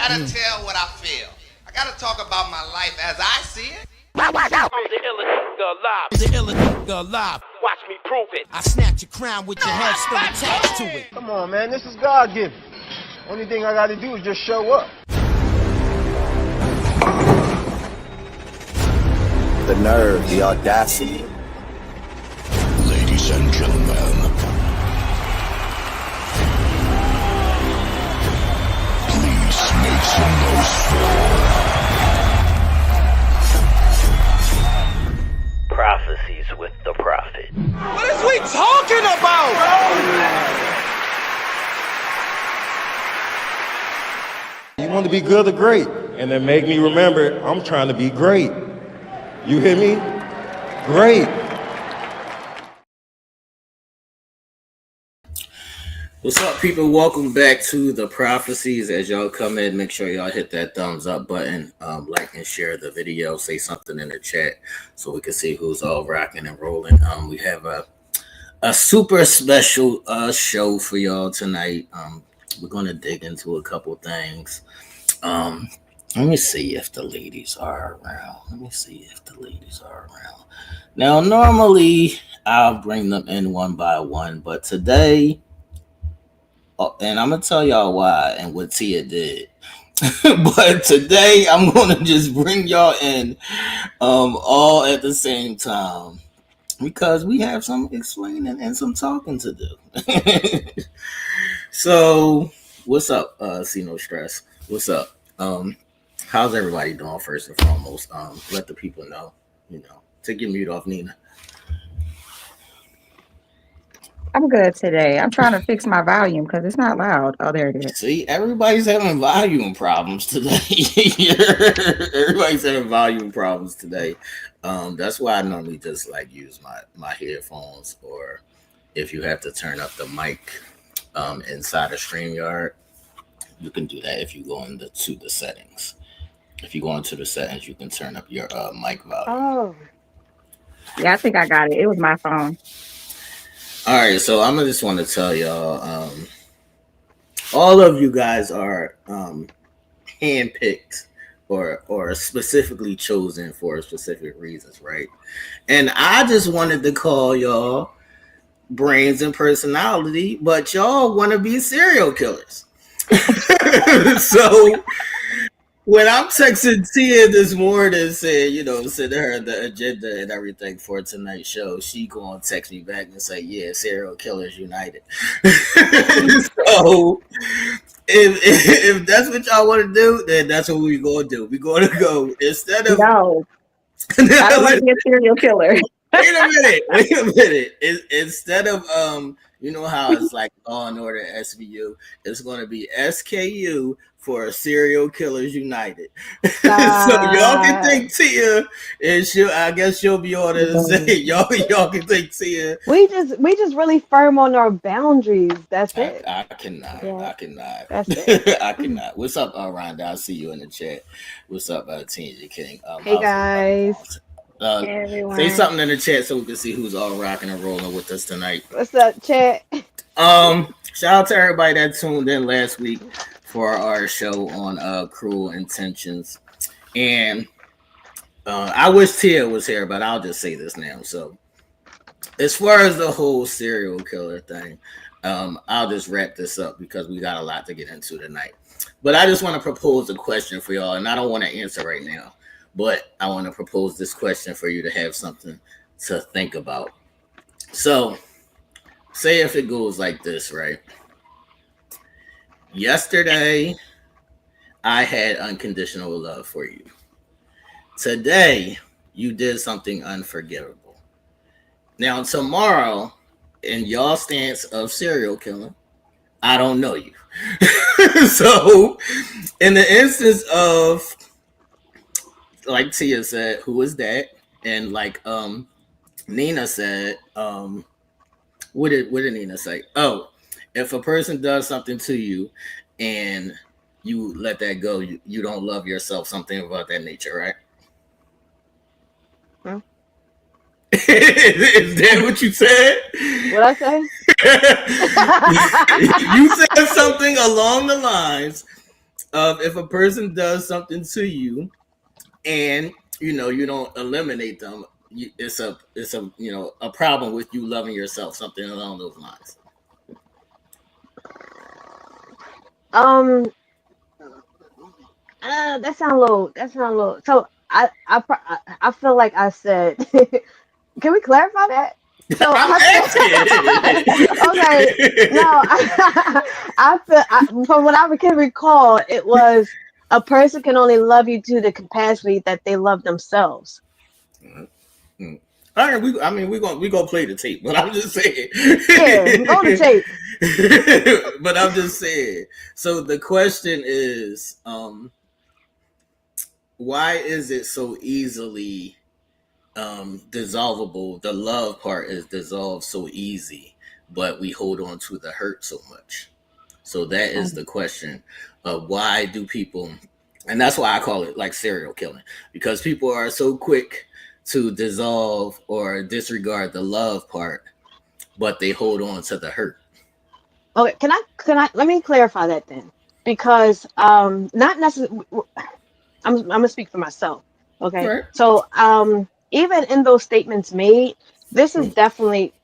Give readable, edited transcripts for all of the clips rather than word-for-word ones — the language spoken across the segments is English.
gotta tell what I feel. I gotta talk about my life as I see it. I'm the illest nigga alive. Watch me prove it. I snatch your crown with your head still attached to it. Come on, man. This is God-given. Only thing I gotta do is just show up. The nerve, the audacity. Ladies and gentlemen, please make some noise for Prophecies with the Prophet. What is we talking about? You want to be good or great? And then make me remember, I'm trying to be great. You hear me? Great. What's up, people? Welcome back to the Prophecies. As y'all come in, make sure y'all hit that thumbs up button, like and share the video. Say something in the chat so we can see who's all rocking and rolling. We have a super special show for y'all tonight. We're gonna dig into a couple things. Let me see if the ladies are around. Now, normally I'll bring them in one by one, but today, and I'm gonna tell y'all why and what Tia did. But today I'm gonna just bring y'all in all at the same time because we have some explaining and some talking to do. So, what's up, CNoStress? What's up? How's everybody doing? First and foremost, let the people know. Take your mute off, Nina. I'm good today. I'm trying to fix my volume because it's not loud. Oh, there it is. See, everybody's having volume problems today. Everybody's having volume problems today. That's why I normally just use my headphones, or if you have to turn up the mic inside of StreamYard, you can do that if you go into the settings. If you go into the settings, you can turn up your mic volume. Oh. Yeah, I think I got it. It was my phone. All right, so I'm just want to tell y'all, all of you guys are handpicked or specifically chosen for specific reasons, right? And I just wanted to call y'all brains and personality, but y'all want to be serial killers. So when I'm texting Tia this morning, saying, sending her the agenda and everything for tonight's show, she gonna text me back and say, "Yeah, serial killers united." So if that's what y'all want to do, then that's what we're gonna do. We're gonna go instead of no. I don't want to be a serial killer. Wait a minute. Instead of you know how it's like Law and Order SVU, it's going to be SKU for Serial Killers United. So y'all can think Tia, and I guess she'll be on it and say y'all can think Tia. We just really firm on our boundaries. That's it. I cannot. Yeah. I cannot. That's it. I cannot. What's up, Rhonda? I see you in the chat. What's up, Teenage King? Hey guys. Hey, everyone. Say something in the chat so we can see who's all rocking and rolling with us tonight. What's up, chat? Shout out to everybody that tuned in last week for our show on Cruel Intentions. And I wish Tia was here, but I'll just say this now. So as far as the whole serial killer thing, I'll just wrap this up because we got a lot to get into tonight. But I just want to propose a question for y'all, and I don't want to answer right now. But I want to propose this question for you to have something to think about. So, say if it goes like this, right? Yesterday, I had unconditional love for you. Today, you did something unforgivable. Now, tomorrow, in y'all stance of serial killing, I don't know you. So, in the instance of, like Tia said, who is that? And like Nina said, what did Nina say? Oh, if a person does something to you and you let that go, you don't love yourself, something about that nature, right? Huh? Is that what you said? What I say? You said something along the lines if a person does something to you and you don't eliminate them, it's a a problem with you loving yourself, something along those lines. That sound low. That sound low. So I feel like I said. Can we clarify that? So I'm okay, no, from what I can recall, it was a person can only love you to the capacity that they love themselves. asking. All right, we gonna play the tape, but I'm just saying. Yeah, go to tape. But I'm just saying. So the question is, why is it so easily dissolvable? The love part is dissolved so easy, but we hold on to the hurt so much. So that is the question of why do people, and that's why I call it like serial killing, because people are so quick to dissolve or disregard the love part, but they hold on to the hurt. Okay, can I let me clarify that then? Because not necessarily I'm gonna speak for myself. Okay. Right. So even in those statements made, this is definitely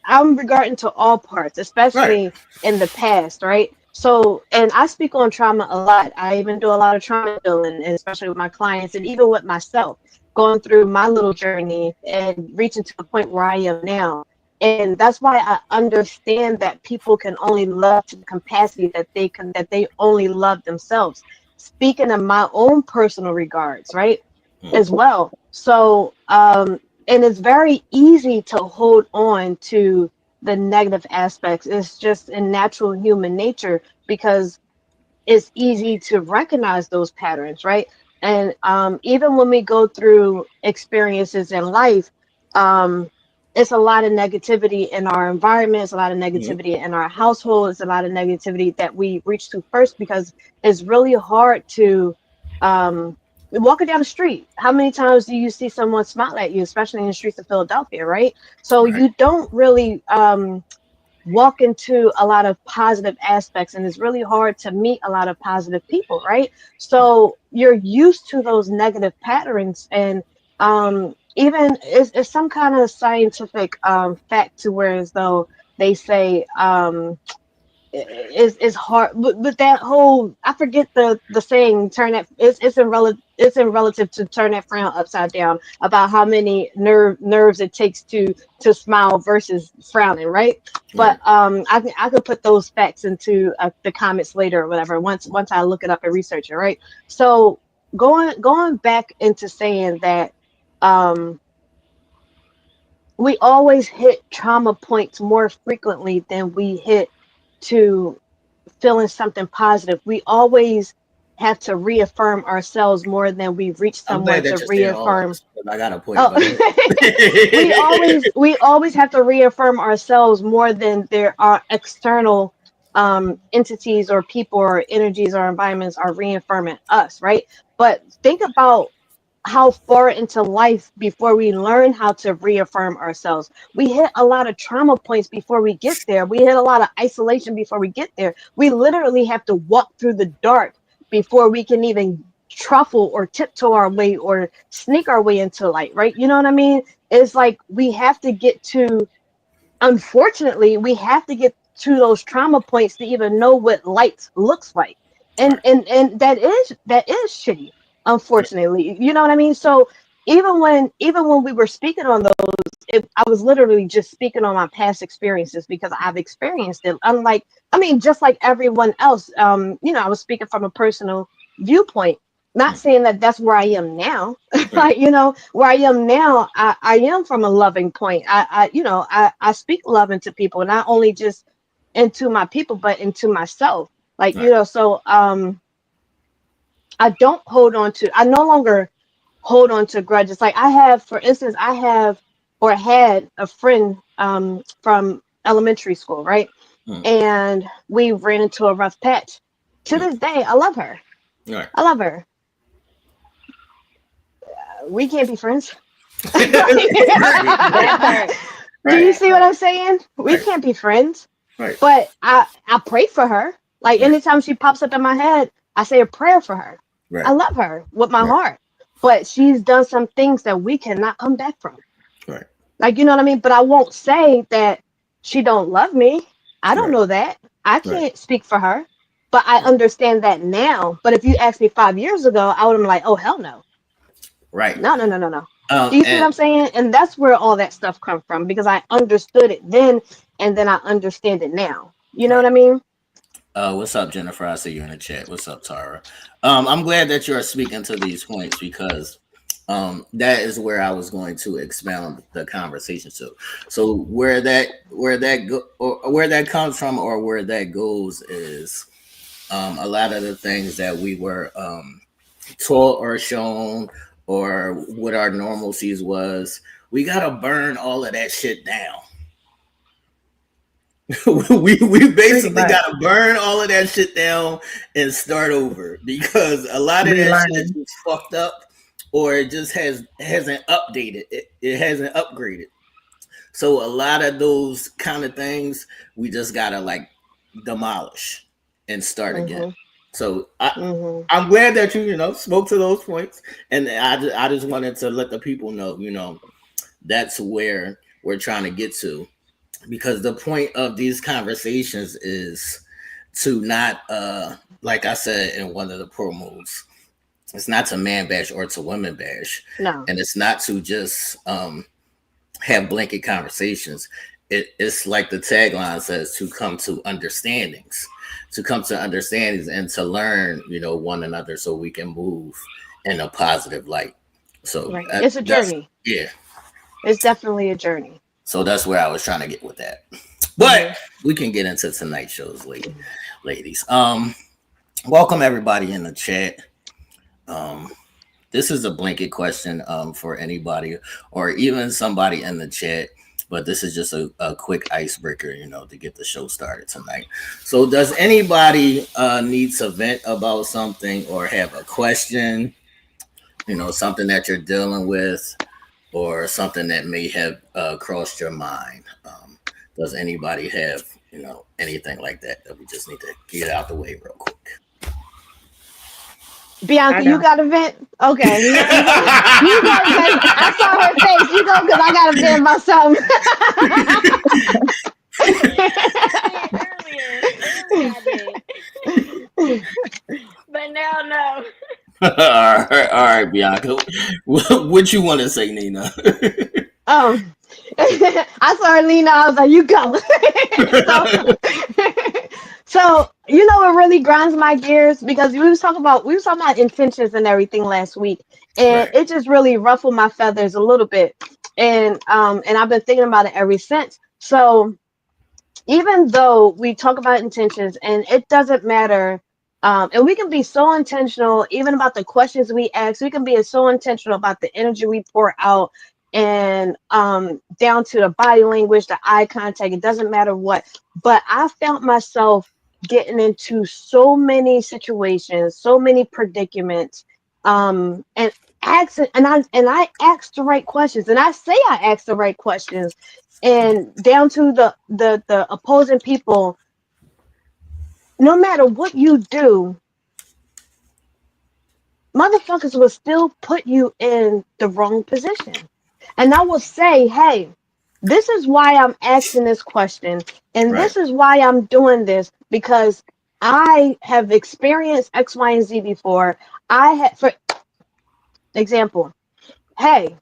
I'm regarding to all parts, Right. especially in the past, right? So, and I speak on trauma a lot. I even do a lot of trauma healing, especially with my clients and even with myself, going through my little journey and reaching to the point where I am now. And that's why I understand that people can only love to the capacity that they only love themselves. Speaking of my own personal regards, right? As well. So, and it's very easy to hold on to the negative aspects. It's just in natural human nature because it's easy to recognize those patterns, right? And even when we go through experiences in life, it's a lot of negativity in our environment, it's a lot of negativity in our household, it's a lot of negativity that we reach to first because it's really hard to walking down the street. How many times do you see someone smile at you, especially in the streets of Philadelphia, right? So Right. you don't really walk into a lot of positive aspects, and it's really hard to meet a lot of positive people, right? So you're used to those negative patterns, and even it's some kind of scientific fact to where as though they say is hard, but that whole I forget the saying, turn that it's in relative to turn that frown upside down, about how many nerves it takes to smile versus frowning, right? But I could put those facts into the comments later or whatever once I look it up and research it, right? So going back into saying that we always hit trauma points more frequently than we hit to feeling something positive. We always have to reaffirm ourselves more than we reach I'm someone glad to that you're saying all reaffirm. this, 'cause I got a point. Oh, we always have to reaffirm ourselves more than there are external entities or people or energies or environments are reaffirming us, right? But think about how far into life before we learn how to reaffirm ourselves. We hit a lot of trauma points before we get there. We hit a lot of isolation before we get there. We literally have to walk through the dark before we can even truffle or tiptoe our way or sneak our way into light, right? You know what I mean? It's like we have to get to, unfortunately, we have to get to those trauma points to even know what light looks like. And that is shitty, unfortunately. You know what I mean? So even when we were speaking on those, I was literally just speaking on my past experiences because I've experienced it. Unlike, I mean, just like everyone else, I was speaking from a personal viewpoint. Not saying that that's where I am now. Like, where I am now, I am from a loving point. I speak love into people, not only just into my people, but into myself. Like, so I don't hold on to, I no longer hold on to grudges. Like I have, for instance, I have or had a friend from elementary school, right? And we ran into a rough patch. To this day, I love her. Right. I love her. We can't be friends. Do you see what I'm saying? We can't be friends. Right. But I pray for her. Like anytime she pops up in my head, I say a prayer for her. Right. I love her with my Right. heart, but she's done some things that we cannot come back from. Right. Like, you know what I mean? But I won't say that she don't love me. I don't Right. know that. I Right. can't speak for her, but I understand that now. But if you asked me 5 years ago, I would have been like, oh, hell no. Right. No, no, no, no, no. Do you see what And I'm saying? And that's where all that stuff come from, because I understood it then, and then I understand it now. You know right. what I mean? What's up, Jennifer? I see you in the chat. What's up, Tara? I'm glad that you're speaking to these points because that is where I was going to expound the conversation to. So where that comes from or where that goes is a lot of the things that we were taught or shown or what our normalcies was. We gotta burn all of that shit down. we basically got to burn all of that shit down and start over because a lot of that shit is just fucked up or it just hasn't updated. It hasn't upgraded. So a lot of those kind of things we just gotta like demolish and start again. So I'm glad that you spoke to those points, and I just wanted to let the people know that's where we're trying to get to. Because the point of these conversations is to not, like I said in one of the promos, it's not to man bash or to women bash. No. And it's not to just have blanket conversations. It's like the tagline says, to come to understandings and to learn, one another so we can move in a positive light. So right. It's a journey. Yeah. It's definitely a journey. So that's where I was trying to get with that. But we can get into tonight's shows, ladies. Welcome everybody in the chat. This is a blanket question for anybody or even somebody in the chat, but this is just a quick icebreaker, to get the show started tonight. So does anybody need to vent about something or have a question, something that you're dealing with, or something that may have crossed your mind? Does anybody have, anything like that we just need to get out the way real quick? Bianca, you got a vent? Okay. You go, because I saw her face. You go, because I got a vent about something. But now, no. All right, Bianca. What you want to say, Nina? I saw her lean out. I was like, you go. So what really grinds my gears, because we was talking about intentions and everything last week, and it just really ruffled my feathers a little bit, and I've been thinking about it ever since. So even though we talk about intentions, and it doesn't matter, and we can be so intentional even about the questions we ask. We can be so intentional about the energy we pour out, and down to the body language, the eye contact. It doesn't matter what. But I found myself getting into so many situations, so many predicaments, and I asked the right questions, and I say I asked the right questions, and down to the opposing people. No matter what you do, motherfuckers will still put you in the wrong position. And I will say, hey, this is why I'm asking this question, and this is why I'm doing this, because I have experienced X, Y, and Z before. For example, hey,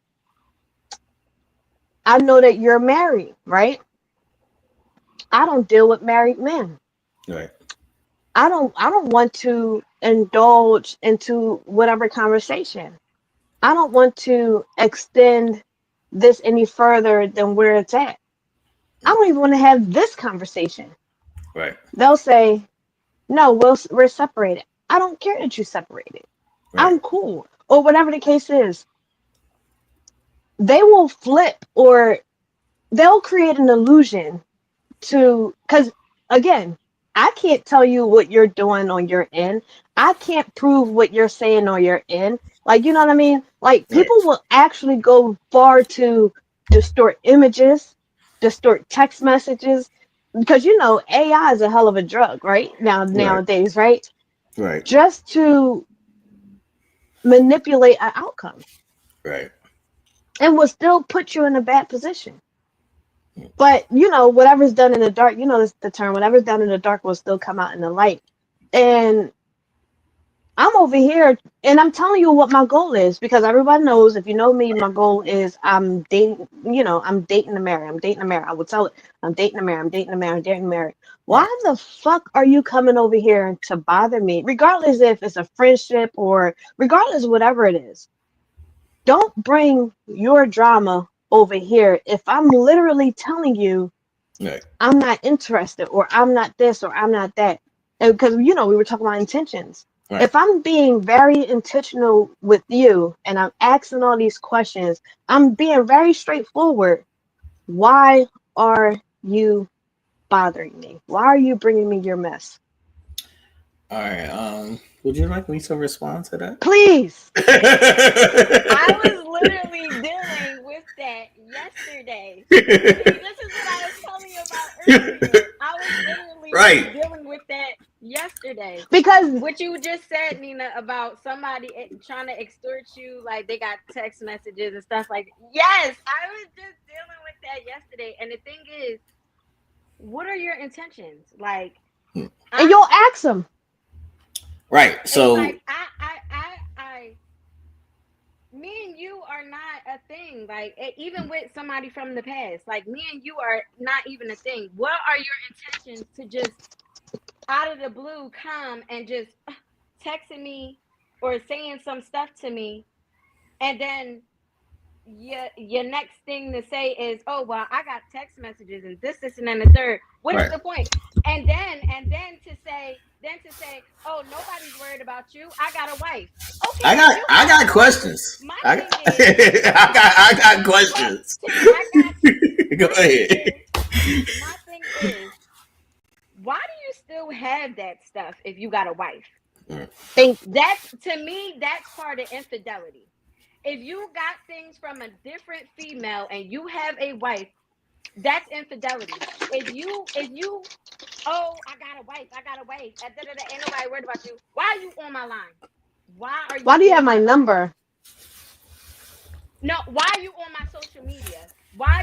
I know that you're married, right? I don't deal with married men. Right. I don't want to indulge into whatever conversation. I don't want to extend this any further than where it's at. I don't even want to have this conversation. Right. They'll say, no, we're separated. I don't care that you're separated. Right. I'm cool. Or whatever the case is. They will flip, or they'll create an illusion because again, I can't tell you what you're doing on your end. I can't prove what you're saying on your end. Like, you know what I mean? Like, people will actually go far to distort images, distort text messages, because AI is a hell of a drug, right? Nowadays, right? Right. just to manipulate an outcome. Right. And will still put you in a bad position. But whatever's done in the dark, this the term, whatever's done in the dark will still come out in the light. And I'm over here and I'm telling you what my goal is, because everybody knows, if you know me, my goal is I'm dating to marry. I'm dating to marry. I would tell it, I'm dating to marry, I'm dating to marry, I'm dating to marry. Why the fuck are you coming over here to bother me? Regardless if it's a friendship or regardless whatever it is. Don't bring your drama over here if I'm literally telling you I'm not interested, or I'm not this, or I'm not that. And because we were talking about intentions. Right. If I'm being very intentional with you and I'm asking all these questions, I'm being very straightforward. Why are you bothering me? Why are you bringing me your mess? All right. Would you like me to respond to that? Please. I was literally dealing with that yesterday. This is what I was telling you about earlier. I was literally dealing with that yesterday. Because what you just said, Nina, about somebody trying to extort you, like they got text messages and stuff like that. Yes, I was just dealing with that yesterday. And the thing is, what are your intentions? Like, and you'll ask them. Right. So like, me and you are not a thing. Like, even with somebody from the past, like me and you are not even a thing. What are your intentions to just out of the blue come and just texting me or saying some stuff to me, and then your next thing to say is, oh well, I got text messages and this and then the third. What is the point? And then to say, oh, nobody's worried about you. I got a wife. Okay. I got questions. I got questions. Go ahead. My thing is, why do you still have that stuff if you got a wife? That's, to me, that's part of infidelity. If you got things from a different female and you have a wife, that's infidelity. If you, oh, I got a wife, ain't nobody worried about you. Why are you on my line? Why do you have my number? No, why are you on my social media? Why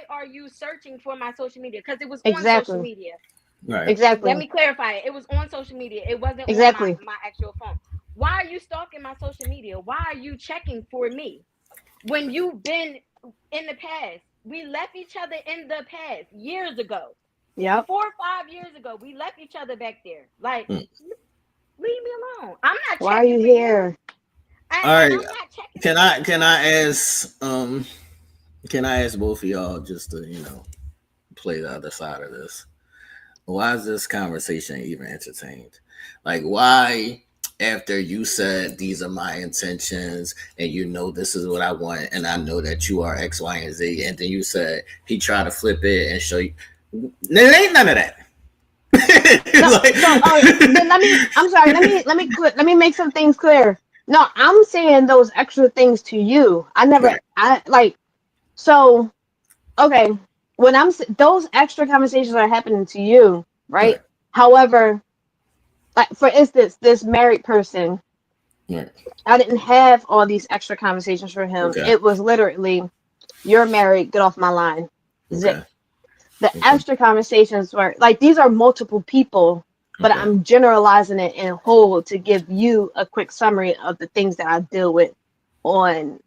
are you searching for my social media? Because it was on social media. Right. Exactly. Let me clarify it. It was on social media. It wasn't on my actual phone. Why are you stalking my social media? Why are you checking for me? When you've been in the past, we left each other in the past years ago. Yeah. 4 or 5 years ago, we left each other back there. Like, leave me alone. I'm not checking. Why are you here? All right. Can I ask both of y'all just to, play the other side of this? Why is this conversation even entertained? Like, why, after you said these are my intentions and this is what I want and I know that you are X, Y, and Z, and then you said he tried to flip it and show you, there ain't none of that. Let me make some things clear. No, I'm saying those extra things to you. Okay, when those extra conversations are happening to you, right? However, like for instance, this married person, I didn't have all these extra conversations for him. Okay. It was literally, you're married, get off my line. Zip. The extra conversations were like, these are multiple people, but I'm generalizing it in whole to give you a quick summary of the things that I deal with on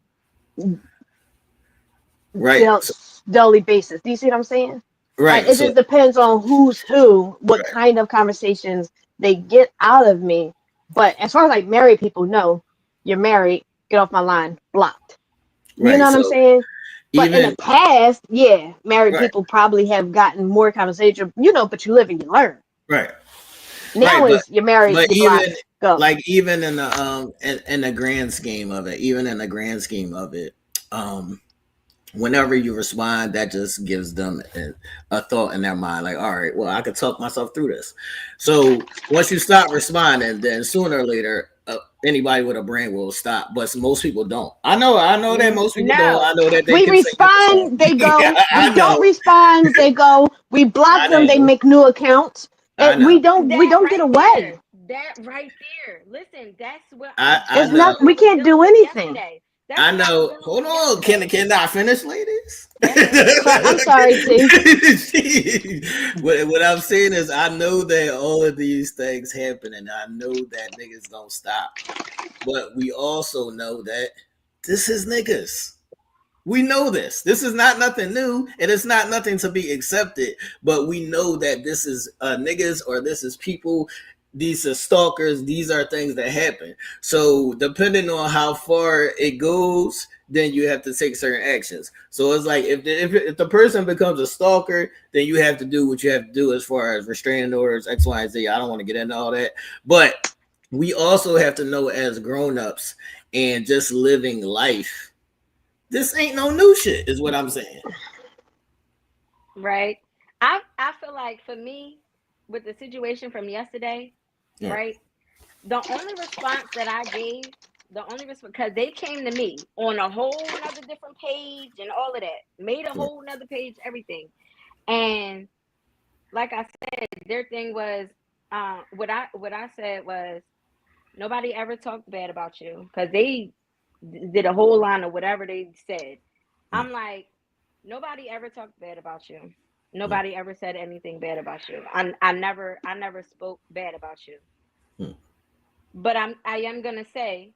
daily basis. Do you see what I'm saying? Right. Like, it just depends on who's who, what kind of conversations they get out of me. But as far as like married people, no, you're married, get off my line, blocked. You know what I'm saying? But in the past, married people probably have gotten more conversation, but you live and you learn. Right. Now you're married, but even in the grand scheme of it, whenever you respond, that just gives them a thought in their mind, like, all right, well, I could talk myself through this. So once you stop responding, then sooner or later, anybody with a brain will stop. But most people don't. I know that most people don't. I know that we respond, they go. We don't respond, they go. We block them, they make new accounts. And we don't get away. That right there. Listen, that's what I It's not. We can't do anything. yesterday. That's I what I was know. dealing Hold with on. yesterday. Can I finish, ladies? I'm sorry, T. What I'm saying is, I know that all of these things happen, and I know that niggas don't stop. But we also know that this is niggas. We know this. This is not nothing new, and it's not nothing to be accepted. But we know that this is niggas, or this is people. These are stalkers. These are things that happen. So depending on how far it goes, then you have to take certain actions. So it's like if the person becomes a stalker, then you have to do what you have to do as far as restraining orders, X, Y, and Z. I don't want to get into all that, but we also have to know as grown-ups and just living life, this ain't no new shit, is what I'm saying. Right. I feel like for me, with the situation from yesterday, Yeah. right? The only response that I gave, because they came to me on a whole nother different page and all of that, made a whole nother page, everything. And like I said, their thing was, what I said was, nobody ever talked bad about you, because they did a whole line of whatever they said. I'm like, nobody ever talked bad about you. Nobody ever said anything bad about you. I never spoke bad about you. But I am gonna say,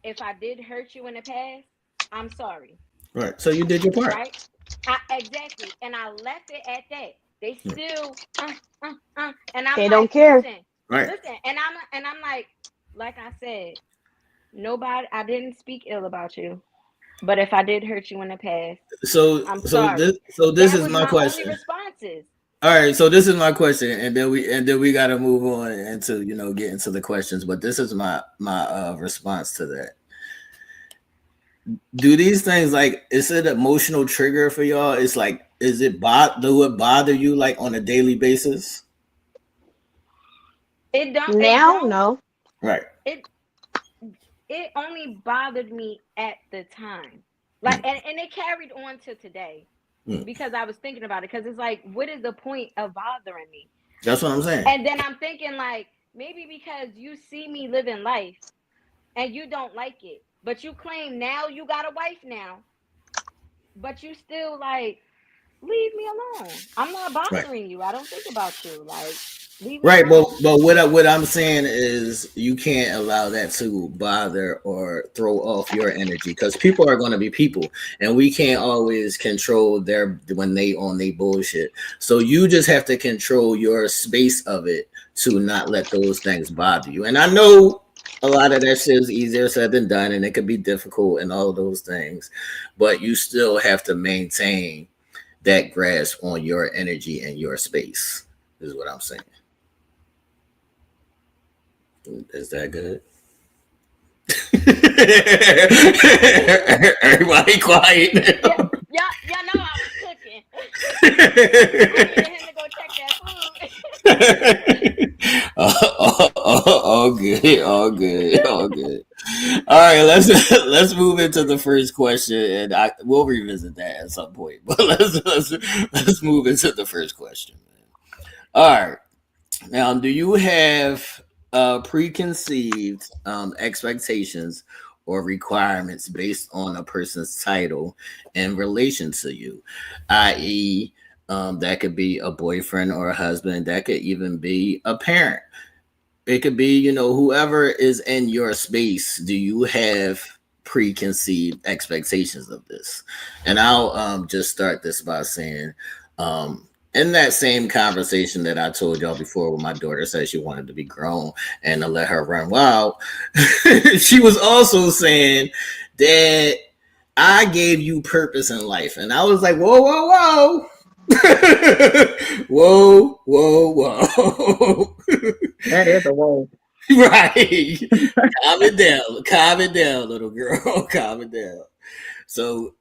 if I did hurt you in the past, I'm sorry. Right. So you did your part. Right? Exactly. And I left it at that. They still and I'm They like, don't care. Listen, and I'm like I said, nobody, I didn't speak ill about you. But if I did hurt you in the past, I'm sorry. This That is was my question. only responses. All right, so this is my question, and then we got to move on into get into the questions. But this is my response to that. Do these things, like, is it an emotional trigger for y'all? It's like, do it bother you like on a daily basis? It don't now, no. Right. It only bothered me at the time, like, and it carried on to today, because I was thinking about it, because it's like, what is the point of bothering me? That's what I'm saying. And then I'm thinking, like, maybe because you see me living life and you don't like it, but you claim now you got a wife now, but you still like, leave me alone. I'm not bothering you. I don't think about you. Like, right, but what I'm saying is, you can't allow that to bother or throw off your energy, because people are going to be people, and we can't always control when they on their bullshit. So you just have to control your space of it to not let those things bother you. And I know a lot of that shit is easier said than done, and it could be difficult and all of those things, but you still have to maintain that grasp on your energy and your space, is what I'm saying. Is that good? Everybody quiet now. Y'all know I was cooking. I needed him to go check that food. All good. All right, let's move into the first question, and we'll revisit that at some point. But let's move into the first question. All right, now, do you have preconceived expectations or requirements based on a person's title in relation to you, i.e., that could be a boyfriend or a husband, that could even be a parent, it could be whoever is in your space. Do you have preconceived expectations of this? And I'll just start this by saying, in that same conversation that I told y'all before, when my daughter said she wanted to be grown and to let her run wild, she was also saying that I gave you purpose in life. And I was like, whoa. whoa. That is a whoa. Right. Calm it down, little girl. Calm it down. So,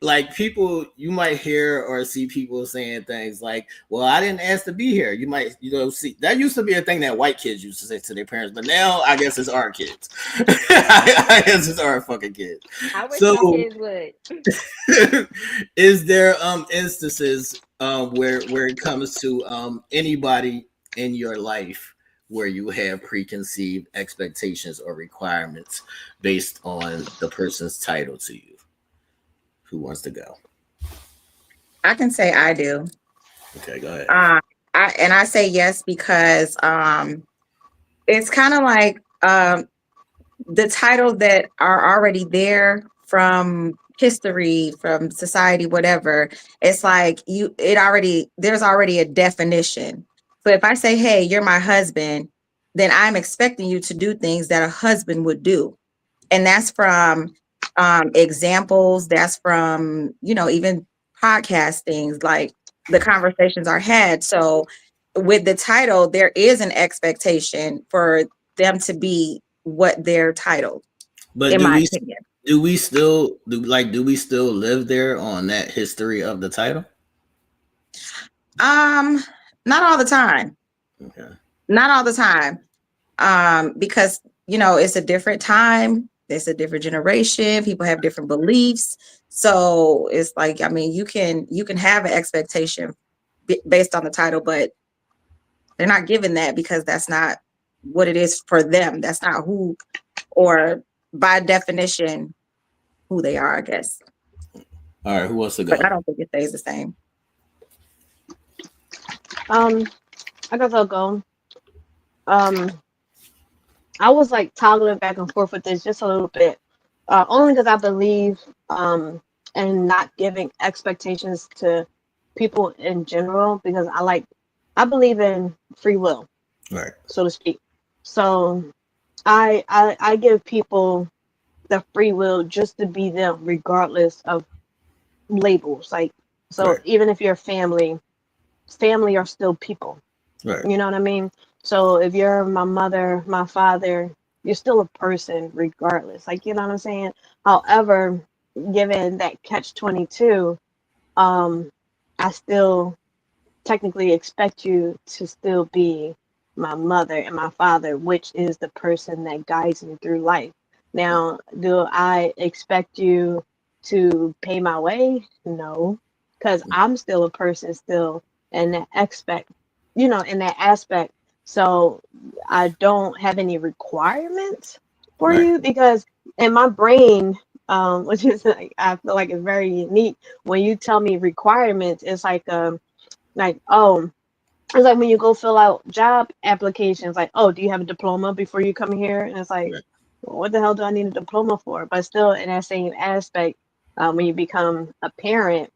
like, people, you might hear or see people saying things like, well, I didn't ask to be here. You might, see, that used to be a thing that white kids used to say to their parents, but now I guess it's our kids. I guess it's our fucking kids. I wish my kids would. Is there instances where it comes to anybody in your life where you have preconceived expectations or requirements based on the person's title to you? Who wants to go? I can say I do. Okay, go ahead. I say yes because it's kind of like the title that are already there from history, from society, whatever. It's like there's already a definition. So if I say, hey, you're my husband, then I'm expecting you to do things that a husband would do. And that's from examples, that's from, even podcast things, like the conversations are had. So with the title, there is an expectation for them to be what they're titled, But in my opinion. do we still live there on that history of the title? Not all the time. Okay. Not all the time. Because it's a different time, it's a different generation, people have different beliefs. So it's like, I mean, you can have an expectation based on the title, but they're not given that because that's not what it is for them. That's not who, or by definition, who they are, I guess. All right, who wants to go? But I don't think it stays the same. I guess I'll go. I was like toggling back and forth with this just a little bit, only because I believe in not giving expectations to people in general, because I believe in free will, right, so to speak. So I give people the free will just to be them, regardless of labels. Like, so right, even if you're family are still people. right. You know what I mean? So if you're my mother, my father, you're still a person regardless. Like, you know what I'm saying? However, given that catch-22, I still technically expect you to still be my mother and my father, which is the person that guides me through life. Now, do I expect you to pay my way? No, because I'm still a person still, and that in that aspect. So I don't have any requirements for Right. you, because in my brain, which is like, I feel like it's very unique. When you tell me requirements, it's like oh, it's like when you go fill out job applications, like, oh, do you have a diploma before you come here? And it's like, Right. well, what the hell do I need a diploma for? But still, in that same aspect, when you become a parent,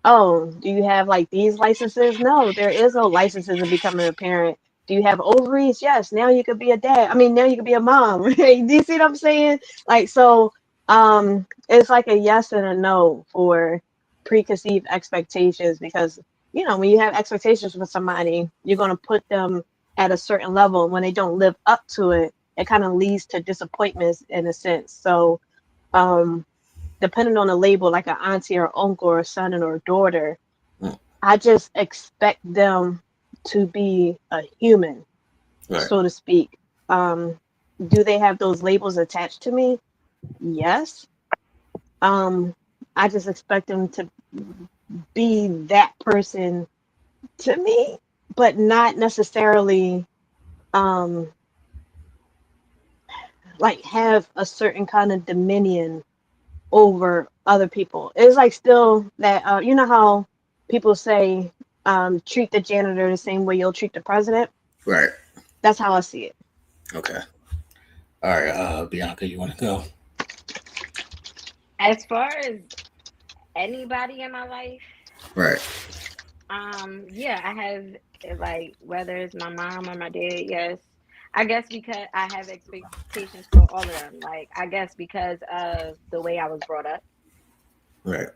oh, do you have like these licenses? No, there is no licenses in becoming a parent. Do you have ovaries? Yes. Now you could be a dad. I mean, now you could be a mom. Do you see what I'm saying? Like, so it's like a yes and a no for preconceived expectations, because when you have expectations for somebody, you're going to put them at a certain level. When they don't live up to it, it kind of leads to disappointments in a sense. So depending on the label, like an auntie or uncle or a son or a daughter, I just expect them to be a human, Right. so to speak. Do they have those labels attached to me? Yes. I just expect them to be that person to me, but not necessarily like have a certain kind of dominion over other people. It's like still that you know how people say treat the janitor the same way you'll treat the president. Right. That's how I see it. Okay. All right, Bianca, you want to go? As far as anybody in my life, Right. yeah, I have, like, whether it's my mom or my dad, yes. I guess because I have expectations for all of them. Like, I guess because of the way I was brought up. Right.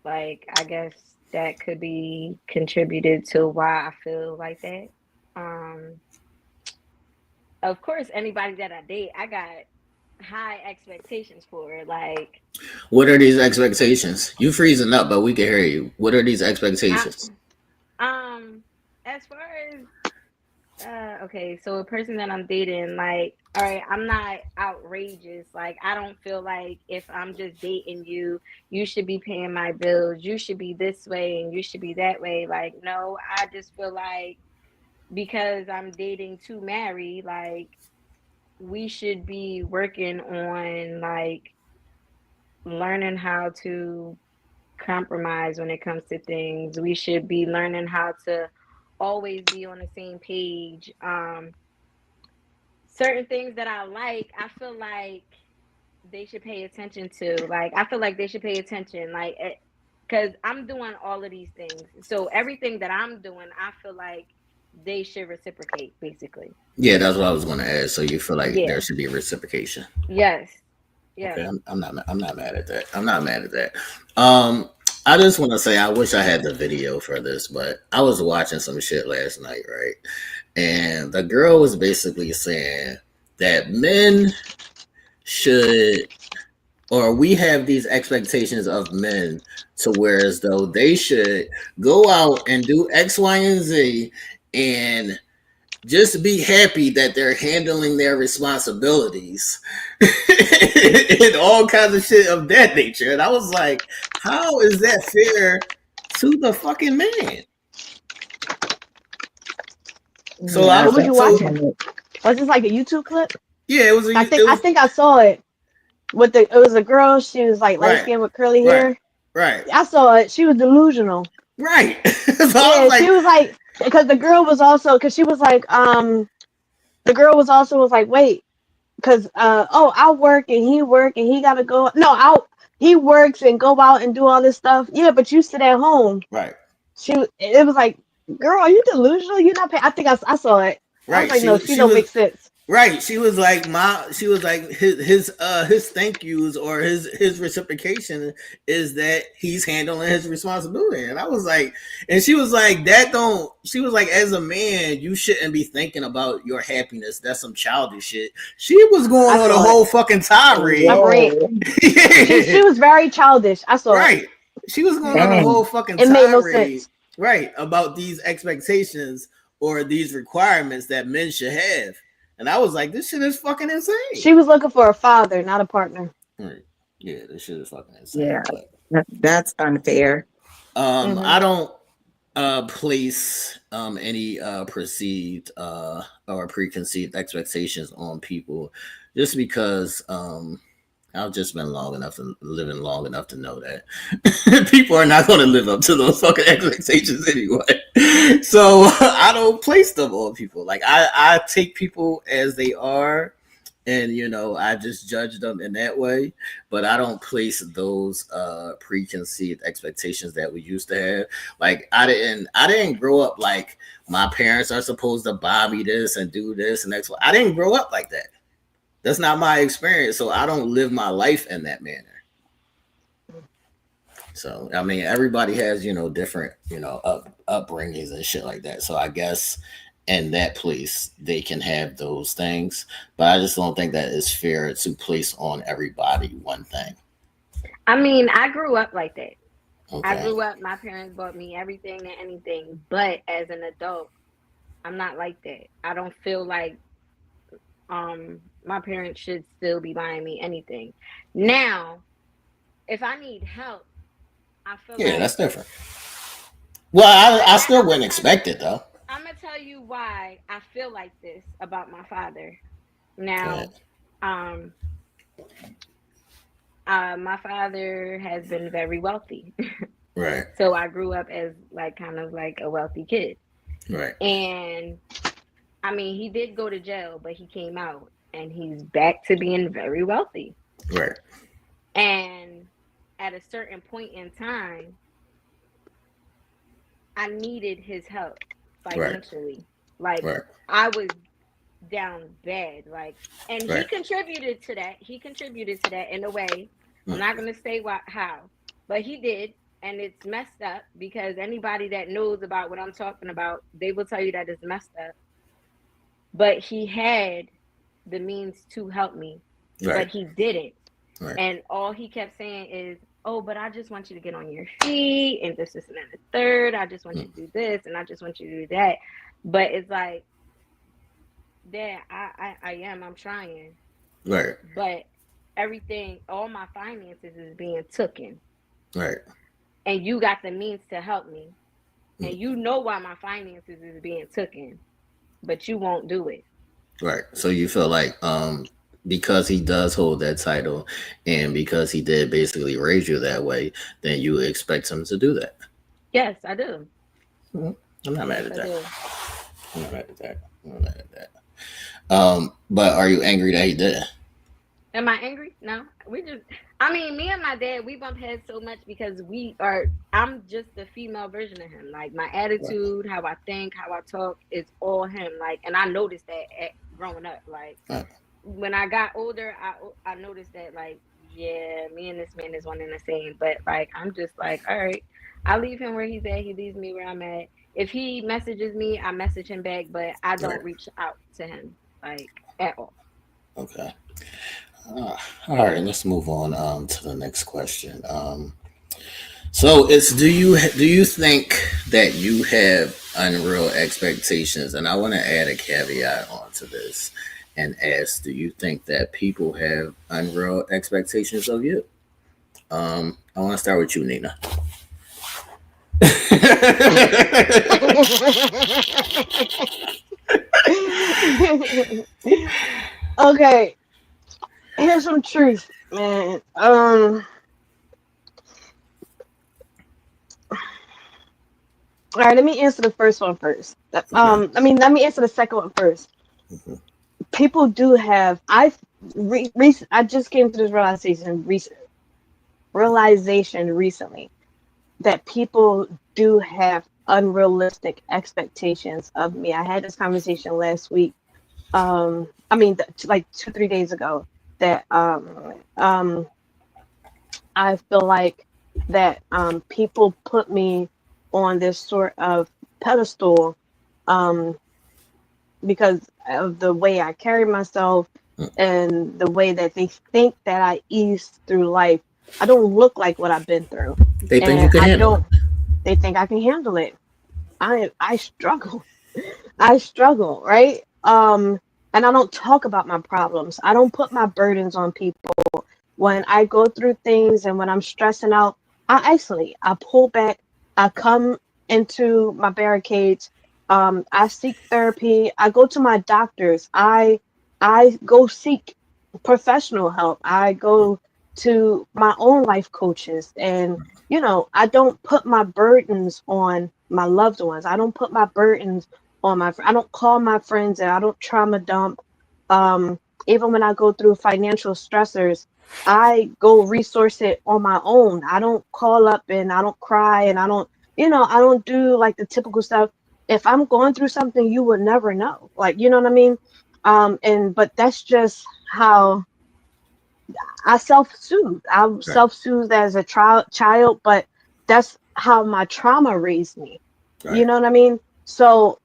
Like, I guess that could be contributed to why I feel like that. Of course, anybody that I date, I got high expectations for. Like, what are these expectations? You freezing up, but we can hear you. What are these expectations? As far as okay, so a person that I'm dating, like, all right, I'm not outrageous. Like, I don't feel like if I'm just dating you, you should be paying my bills. You should be this way and you should be that way. Like, no, I just feel like because I'm dating to marry, like we should be working on like learning how to compromise when it comes to things. We should be learning how to always be on the same page. Certain things that I like, I feel like they should pay attention to. Like I feel like they should pay attention, like because I'm doing all of these things. So everything that I'm doing, I feel like they should reciprocate, basically. Yeah, that's what I was going to ask. So you feel like Yeah. there should be reciprocation? Yes. Yeah. Okay, I'm not mad at that. I'm not mad at that. I just want to say I wish I had the video for this, but I was watching some shit last night, right? And the girl was basically saying that men should, or we have these expectations of men to where as though they should go out and do X, Y, and Z and just be happy that they're handling their responsibilities and all kinds of shit of that nature. And I was like, how is that fair to the fucking man? So what was you watching? Was this like a YouTube clip? Yeah, it was. I think I saw it. It was a girl. She was like light skin with curly hair. Right. I saw it. She was delusional. Right. So she was like, because the girl was also, because she was like, the girl was like, wait, because I'll work and he gotta go. No, he works and go out and do all this stuff. Yeah, but you sit at home. Right. It was like, girl, are you delusional? You're not paying. I think I saw it. Right. I was like, no, she don't make sense. Right. She was like his thank yous or his reciprocation is that he's handling his responsibility. And I was like, and she was like, she was like, as a man, you shouldn't be thinking about your happiness. That's some childish shit. She was going on a whole fucking tirade. She was very childish. I saw it. She was going on a whole fucking tirade. It made no sense. Right. About these expectations or these requirements that men should have. And I was like, this shit is fucking insane. She was looking for a father, not a partner. Right. Yeah, this shit is fucking insane. Yeah, that's unfair. I don't place any perceived or preconceived expectations on people just because I've just been living long enough to know that people are not going to live up to those fucking expectations anyway. So I don't place them on people. Like I take people as they are, and I just judge them in that way. But I don't place those preconceived expectations that we used to have. Like I didn't grow up like my parents are supposed to buy me this and do this and that's what I didn't grow up like that. That's not my experience, so I don't live my life in that manner. So, I mean, everybody has, different, upbringings and shit like that. So I guess in that place, they can have those things. But I just don't think that it's fair to place on everybody one thing. I mean, I grew up like that. Okay. I grew up, my parents bought me everything and anything. But as an adult, I'm not like that. I don't feel like my parents should still be buying me anything. Now, if I need help, I feel like that's different. Well, I still wouldn't expect it though. I'm gonna tell you why I feel like this about my father. Now, my father has been very wealthy. Right. So I grew up as kind of like a wealthy kid. Right. And I mean, he did go to jail, but he came out and he's back to being very wealthy. Right. And at a certain point in time, I needed his help financially. I was down bad. And he contributed to that. He contributed to that in a way. I'm not going to say how, but he did. And it's messed up because anybody that knows about what I'm talking about, they will tell you that it's messed up. But he had the means to help me, but he didn't. Right. And all he kept saying is, oh, but I just want you to get on your feet and this and the third. I just want you to do this and I just want you to do that. But it's like, Dad, I'm trying. Right. But everything, all my finances is being taken. Right. And you got the means to help me. And you know why my finances is being taken. but you won't do it. Right. So you feel like because he does hold that title and because he did basically raise you that way, then you expect him to do that. Yes, I do. I'm not mad Yes, at I that. do. I'm not mad at that. I'm not mad at that. But are you angry that he did? Am I angry? No. I mean, me and my dad, we bump heads so much because I'm just the female version of him. Like, my Right. attitude, how I think, how I talk, is all him. Like, and I noticed that growing up. Like, Right. when I got older, I noticed that, like, yeah, me and this man is one and the same. But, like, I'm just like, all right, I leave him where he's at. He leaves me where I'm at. If he messages me, I message him back, but I Right. don't reach out to him, like, at all. Okay. All right. Let's move on to the next question. So it's do you think that you have unreal expectations? And I want to add a caveat onto this and ask, do you think that people have unreal expectations of you? I want to start with you, Nina. Okay, here's some truth, man. All right, let me answer the first one first. Okay. Let me answer the second one first. Mhm. People do have. I just came to this realization recently that people do have unrealistic expectations of me. I had this conversation last week. Like 2-3 days ago. That I feel like that people put me on this sort of pedestal um, because of the way I carry myself and the way that they think that I ease through life. I don't look like what I've been through, They think you and can I handle it. don't. They think I can handle it. I struggle. I struggle, right? And I don't talk about my problems. I don't put my burdens on people. When I go through things and when I'm stressing out, I isolate. I pull back. I come into my barricades. I seek therapy. I go to my doctors. I go seek professional help. I go to my own life coaches, and I don't put my burdens on my loved ones. I don't put my burdens on I don't call my friends and I don't trauma dump. Even when I go through financial stressors, I go resource it on my own. I don't call up and I don't cry and I don't do like the typical stuff. If I'm going through something, you would never know. Like, you know what I mean? But that's just how I self-soothe. I Right. self-soothed as a child, but that's how my trauma raised me. You Right. know what I mean? So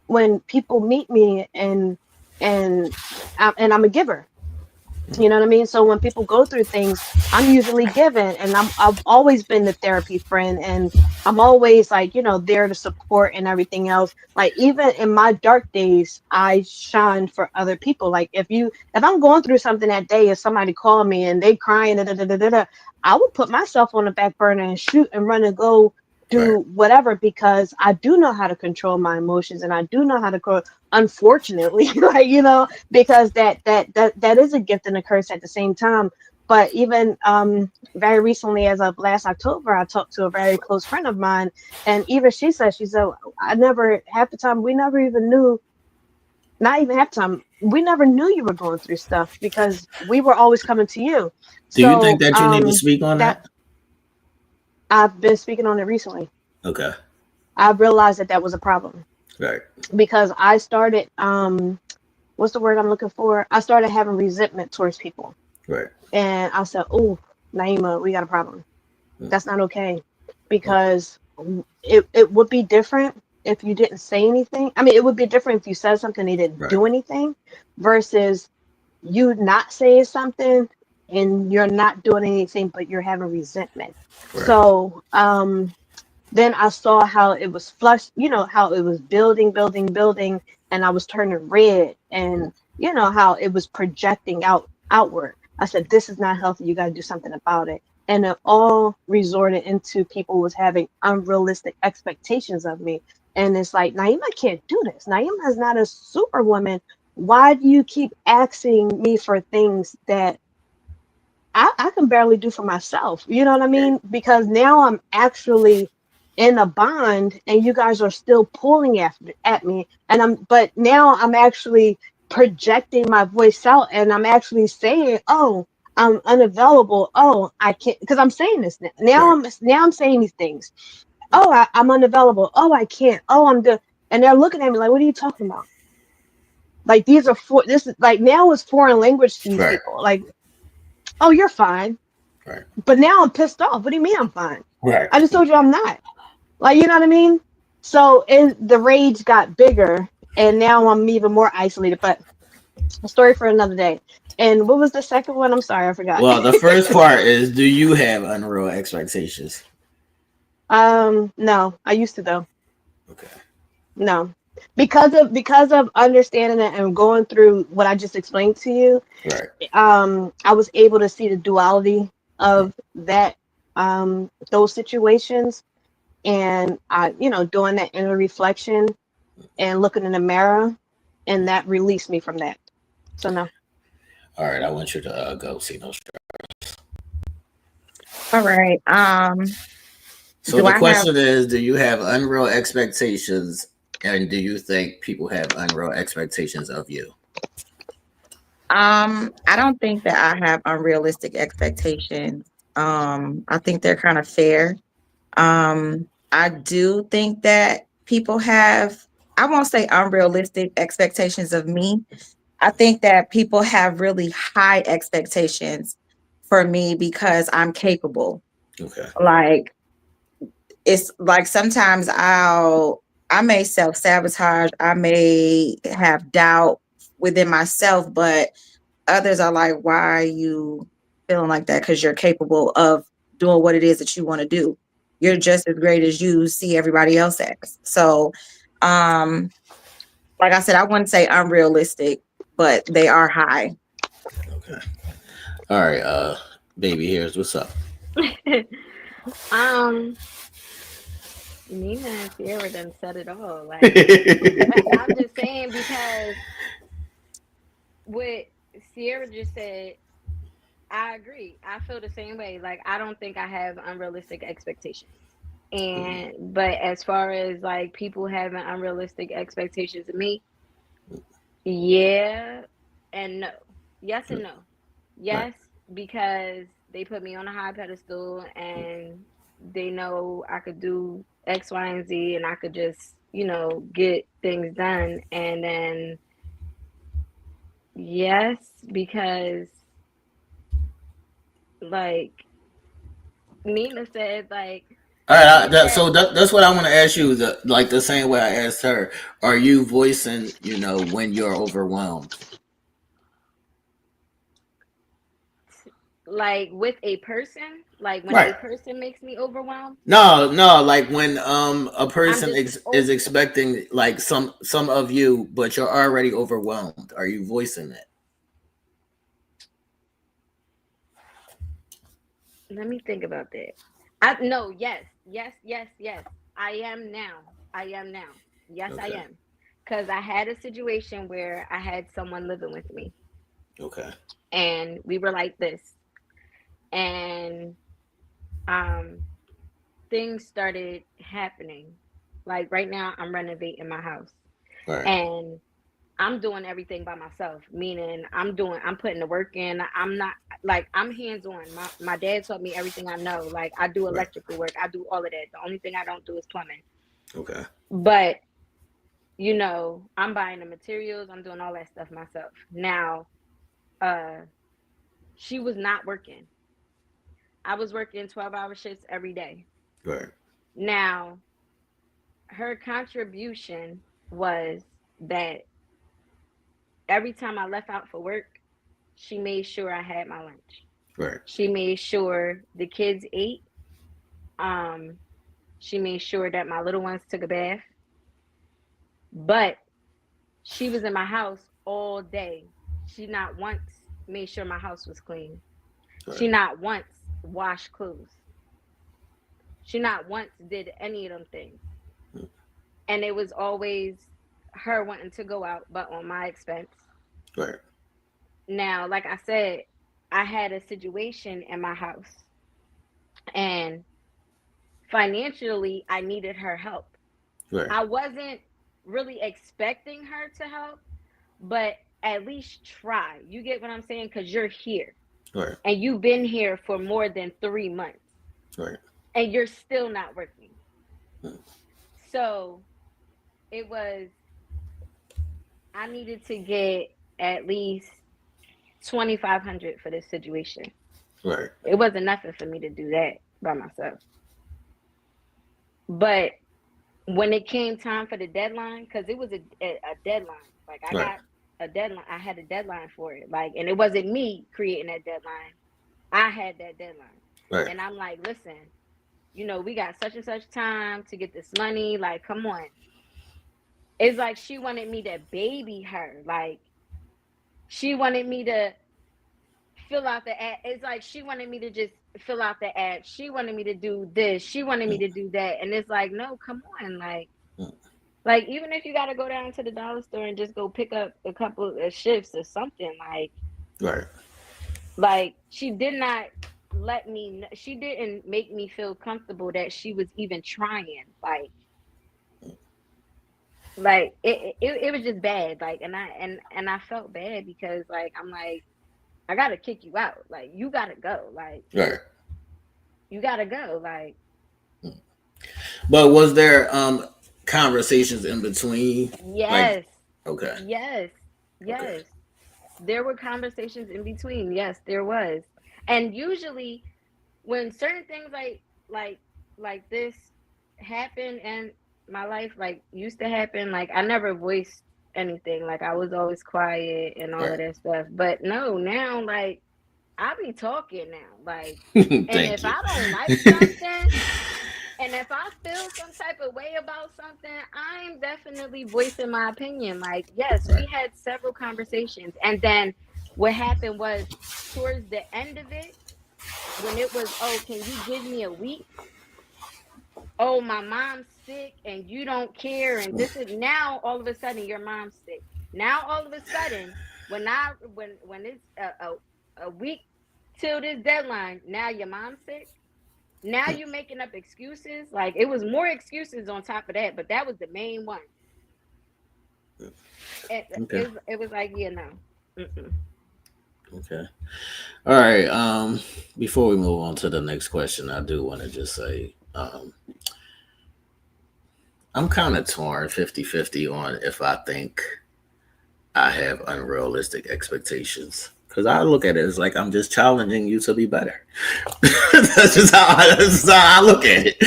when people meet me and I'm a giver, you know what I mean? So when people go through things, I'm usually given, and I've always been the therapy friend, and I'm always like, there to support and everything else. Like even in my dark days, I shine for other people. Like if I'm going through something that day, if somebody called me and they crying, I would put myself on the back burner and shoot and run and go Right. do whatever because I do know how to control my emotions and I do know how to unfortunately, like because that is a gift and a curse at the same time. But even very recently, as of last October, I talked to a very close friend of mine, and even she said, I never half the time we never even knew, not even half the time we never knew you were going through stuff because we were always coming to you. Do you think So that you need to speak on that that? I've been speaking on it recently. Okay. I realized that was a problem Right. because I started what's the word I'm looking for? I started having resentment towards people. Right. And I said, "Oh, Naima, we got a problem. That's not okay." Because it would be different if you didn't say anything. I mean, it would be different if you said something, they didn't Right. do anything, versus you not saying something and you're not doing anything, but you're having resentment. Right. So then I saw how it was flushed, how it was building, building, building, and I was turning red, and how it was projecting outward. I said, this is not healthy. You got to do something about it. And it all resorted into people was having unrealistic expectations of me. And it's like, Naima can't do this. Naima is not a superwoman. Why do you keep asking me for things that I can barely do for myself? You know what I mean? Because now I'm actually in a bond and you guys are still pulling at me. But now I'm actually projecting my voice out and I'm actually saying, oh, I'm unavailable. Oh, I can't, because I'm saying this now. Now I'm saying these things. Oh, I'm unavailable. Oh, I can't. Oh, and they're looking at me like, what are you talking about? Like this is like, now it's foreign language to these people. Like, oh, you're fine. Right. But now I'm pissed off. What do you mean I'm fine? Right. I just told you I'm not. Like, you know what I mean? So the rage got bigger and now I'm even more isolated. But a story for another day. And what was the second one? I'm sorry, I forgot. Well, the first part is, do you have unreal expectations? No, I used to though. Okay. No. Because of understanding it and going through what I just explained to you, Right. I was able to see the duality of that, those situations, and doing that inner reflection and looking in the mirror, and that released me from that. So no. All right, I want you to go CNoStress. All right. So the question is, do you have unreal expectations, and do you think people have unreal expectations of you? I don't think that I have unrealistic expectations. I think they're kind of fair. I do think that people have, I won't say unrealistic expectations of me. I think that people have really high expectations for me because I'm capable. Okay. Like, it's like sometimes I may self-sabotage, I may have doubt within myself, but others are like, why are you feeling like that? Because you're capable of doing what it is that you want to do. You're just as great as you see everybody else as. So like I said, I wouldn't say unrealistic, but they are high. Okay. All right, baby, here's what's up. Nina and Ciara done said it all. Like, I'm just saying, because what Ciara just said, I agree. I feel the same way. Like, I don't think I have unrealistic expectations. But as far as like people having unrealistic expectations of me, yeah and no. Yes and no. Yes, because they put me on a high pedestal and they know I could do X, Y, and Z, and I could just, get things done. And then yes, because like Nina said, like, All right, that's what I want to ask you. Like the same way I asked her, are you voicing, when you're overwhelmed? like with a person, like when a person makes me overwhelmed. No, like when a person is expecting like some of you, but you're already overwhelmed. Are you voicing it? Let me think about that. No, yes. I am now. Yes, okay. I am. Because I had a situation where I had someone living with me. Okay. And we were like this. And things started happening. Like right now, I'm renovating my house. Right. And I'm doing everything by myself, meaning I'm putting the work in. I'm not like, I'm hands-on. My dad taught me everything I know. Like, I do electrical work. I do all of that. The only thing I don't do is plumbing. Okay. But, I'm buying the materials. I'm doing all that stuff myself. Now, she was not working. I was working 12-hour shifts every day. Right. Now, her contribution was that every time I left out for work, she made sure I had my lunch. Right. She made sure the kids ate. She made sure that my little ones took a bath. But she was in my house all day. She not once made sure my house was clean. Right. She not once washed clothes. She not once did any of them things. and it was always her wanting to go out, but on my expense. Right. Now, like I said, I had a situation in my house, and financially, I needed her help. Right. I wasn't really expecting her to help, but at least try. You get what I'm saying? Because you're here. Right. And you've been here for more than 3 months. Right. And you're still not working. Hmm. So it was, I needed to get at least $2,500 for this situation. Right. It wasn't nothing for me to do that by myself. But when it came time for the deadline, because it was a deadline, like I got a deadline, I had a deadline for it, like, and it wasn't me creating that deadline. I had that deadline. Right. And I'm like, listen, you know, we got such and such time to get this money. Like, come on. It's like she wanted me to baby her. Like, she wanted me to fill out the ad. It's like she wanted me to just fill out the ad. She wanted me to do this. She wanted me to do that. And it's like, no, come on. Like even if you got to go down to the dollar store and just go pick up a couple of shifts or something, like, right. Like she did not let me. She didn't make me feel comfortable that she was even trying. Like it was just bad. Like, and I felt bad because like I'm like, I gotta kick you out. Like you gotta go. Like right. You gotta go. Like. But was there conversations in between? Yes. Like, okay. Yes. Okay. There were conversations in between. Yes, there was. And usually when certain things like this happen in my life, like used to happen, like I never voiced anything. Like I was always quiet and all of that stuff. But no, now like I be talking now. Like and if I don't like something and if I feel some type of way about something, I'm definitely voicing my opinion. Like, yes, we had several conversations. And then what happened was towards the end of it, when it was, oh, can you give me a week? Oh, my mom's sick and you don't care. And this is now all of a sudden your mom's sick. Now all of a sudden, when it's a week till this deadline, now your mom's sick. Now you're making up excuses. Like it was more excuses on top of that, but that was the main one. It was like, yeah, no. Mm-mm. Okay. All right. Before we move on to the next question, I do want to just say I'm kind of torn 50-50 on if I think I have unrealistic expectations. Because I look at it as like I'm just challenging you to be better. That's just how I look at it.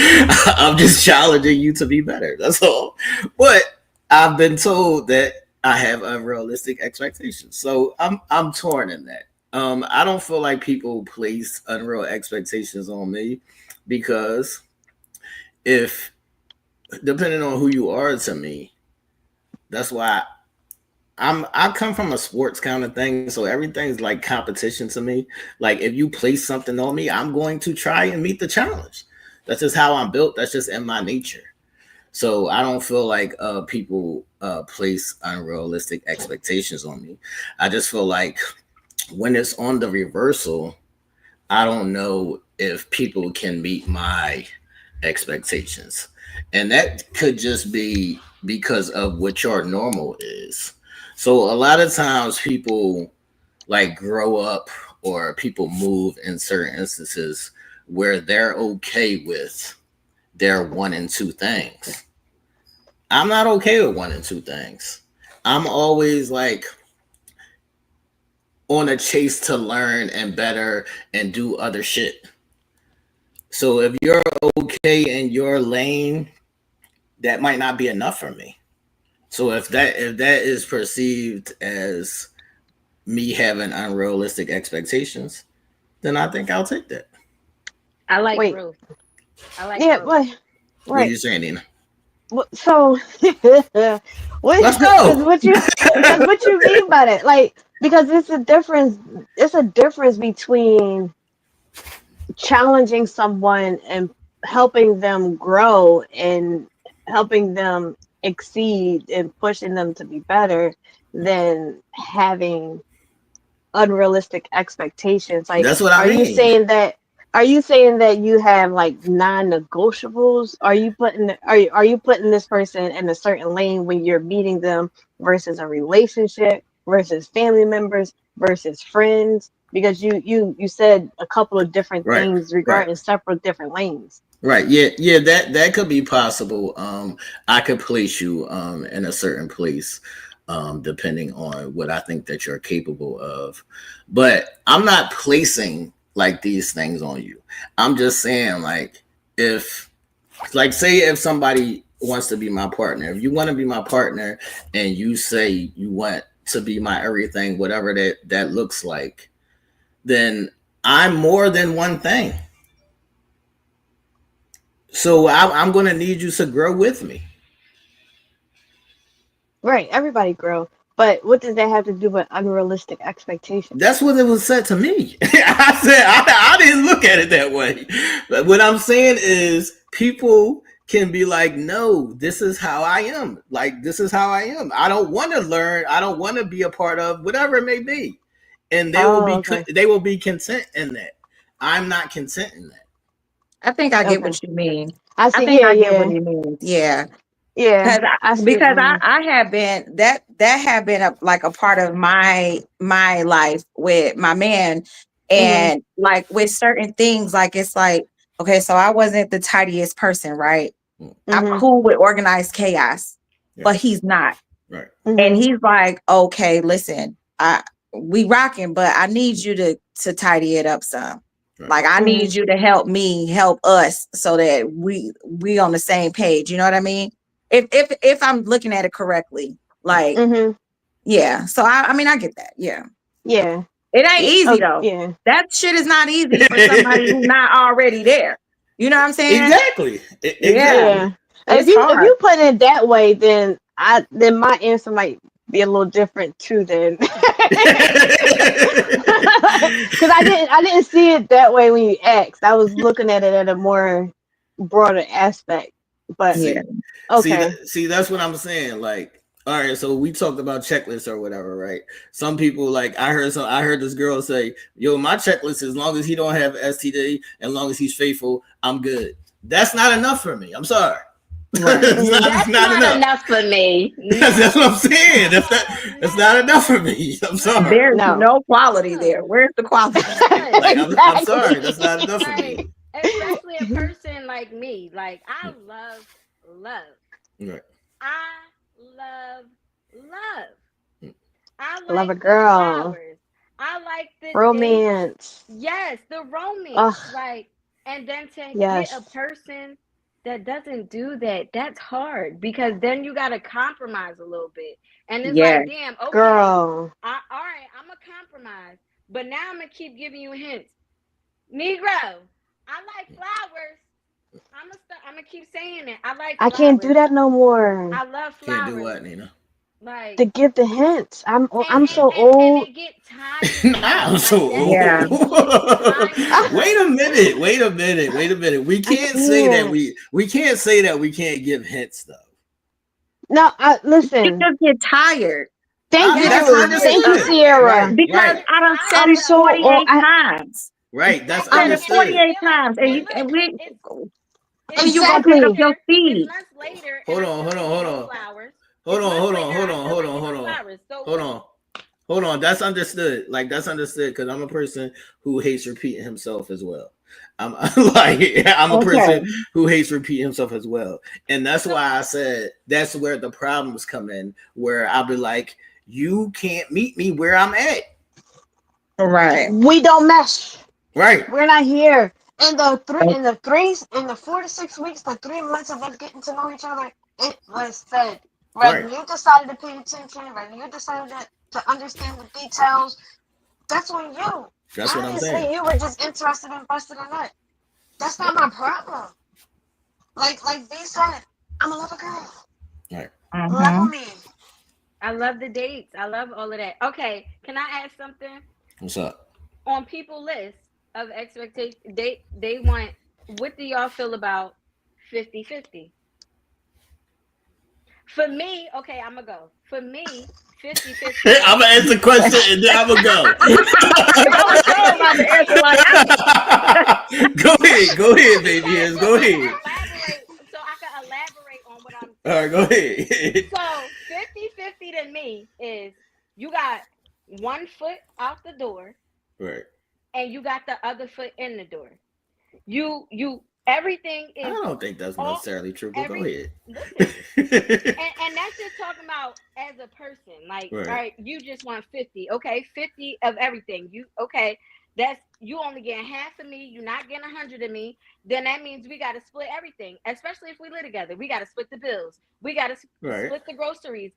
I'm just challenging you to be better. That's all. But I've been told that I have unrealistic expectations. So I'm torn in that. I don't feel like people place unreal expectations on me because if depending on who you are to me, that's why I come from a sports kind of thing, so everything's like competition to me. Like if you place something on me, I'm going to try and meet the challenge. That's just how I'm built. That's just in my nature. So I don't feel like people place unrealistic expectations on me. I just feel like when it's on the reversal, I don't know if people can meet my expectations. And that could just be because of what your normal is. So a lot of times people like grow up or people move in certain instances where they're okay with their one and two things. I'm not okay with one and two things. I'm always like on a chase to learn and better and do other shit. So if you're okay in your lane, that might not be enough for me. So if that is perceived as me having unrealistic expectations, then I think I'll take that. I like growth. I like growth. Right. What are you saying, Nina? So let's go. What you mean by that? Like because it's a difference. It's a difference between challenging someone and helping them grow and helping them exceed and pushing them to be better than having unrealistic expectations. Like, That's what I mean. Are you saying that you have like non-negotiables? Are you putting this person in a certain lane when you're meeting them versus a relationship versus family members versus friends? Because you said a couple of different Right, things right. regarding separate different lanes. Right. Yeah, that could be possible. I could place you in a certain place, depending on what I think that you're capable of. But I'm not placing like these things on you. I'm just saying, like, if like say if somebody wants to be my partner, if you want to be my partner and you say you want to be my everything, whatever that looks like, then I'm more than one thing. So I'm going to need you to grow with me. Right, everybody grow. But what does that have to do with unrealistic expectations? That's what it was said to me. I said I didn't look at it that way. But what I'm saying is people can be like, no, this is how I am. Like, this is how I am. I don't want to learn. I don't want to be a part of whatever it may be. And they will be content in that. I'm not content in that. I think I get what you mean. I see. I think Yeah, I get yeah, what you mean. Yeah. yeah. Because I have been that have been like a part of my life with my man, and like with certain things, like it's like, okay, so I wasn't the tidiest person, right? I'm cool with organized chaos, but he's not. Right. And he's like, okay, listen, we rocking, but I need you to tidy it up some. Right. Like I need you to help me help us so that we on the same page. You know what I mean? If I'm looking at it correctly, like yeah. So I mean I get that. Yeah. Yeah. It ain't easy though. Yeah. That shit is not easy for somebody who's not already there. You know what I'm saying? Exactly. Yeah. If you put it that way, then my answer might be a little different too. Then, because I didn't see it that way when you asked. I was looking at it at a more broader aspect. But yeah. Okay. See, that's what I'm saying. Like, all right, so we talked about checklists or whatever, right? Some people, like, I heard this girl say, "Yo, my checklist, as long as he don't have STD, as long as he's faithful, I'm good." That's not enough for me. I'm sorry. Right. That's not enough for me. That's what I'm saying. That's not enough for me. I'm sorry. There's no quality there. Where's the quality? Like, I'm sorry. That's not enough for me. Especially a person like me. Like, I love love. Right. I love. I like love a girl. flowers. I like the romance. Dates. Yes, the romance. Ugh. Like, and then to get a person that doesn't do that, that's hard because then you got to compromise a little bit. And it's like, damn, okay, girl. all right, I'm going to compromise. But now I'm going to keep giving you hints. Negro, I like flowers. I'm gonna keep saying it. I like flowers. I can't do that no more. I love flowers. Can't do what, Nina? Like to give the hints. I'm so old. And it get tired. I'm so old. Yeah. Wait a minute. We can't say that we can't say that we can't give hints though. No, listen. You just get tired. Thank you, Ciara. Because I done said it 48 times. Right, that's I said it 48 times, and you gonna pick up your feed. Hold on. That's understood. Like, that's understood because I'm a person who hates repeating himself as well. I'm a person who hates repeating himself as well, and that's why I said that's where the problems come in. Where I'll be like, you can't meet me where I'm at. Right. We don't mesh. Right. We're not here. In the 4 to 6 weeks, the 3 months of us getting to know each other, it was said. When you decided to pay attention, when you decided to understand the details, that's on you. That's what I'm saying. Honestly, you were just interested in busting a nut. That's not my problem. Like B said, I'm a lover girl. Right. Love me. I love the dates. I love all of that. Okay, can I ask something? What's up? On people's list of expectations, they want, what do y'all feel about 50-50? For me, okay, I'm gonna go. For me, 50-50. I'm gonna answer the question and then I'm gonna go. I was so about to answer like Go ahead, baby. Yes, go ahead. So I can elaborate on what I'm saying. All right, go ahead. So 50-50 to me is you got one foot out the door, Right. and you got the other foot in the door. You everything is. I don't think that's necessarily true, but go ahead. Listen, and that's just talking about as a person. Like, right. All right, you just want 50. Okay, 50 of everything. That's you only getting half of me. You're not getting 100 of me. Then that means we got to split everything. Especially if we live together, we got to split the bills. We got to split the groceries.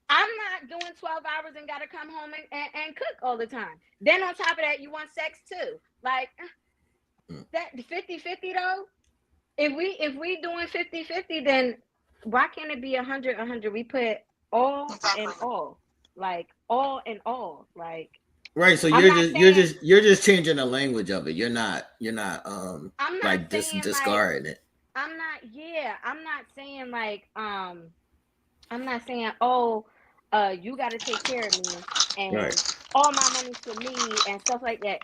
I'm not doing 12 hours and got to come home and cook all the time. Then on top of that, you want sex too. Like that 50-50 though. If we doing 50-50, then why can't it be 100-100? We put all and all, like all and all, like. Right, so you're just changing the language of it. You're not I'm not like discarding it. I'm not saying like I'm not saying you got to take care of me and all my money's for me and stuff like that.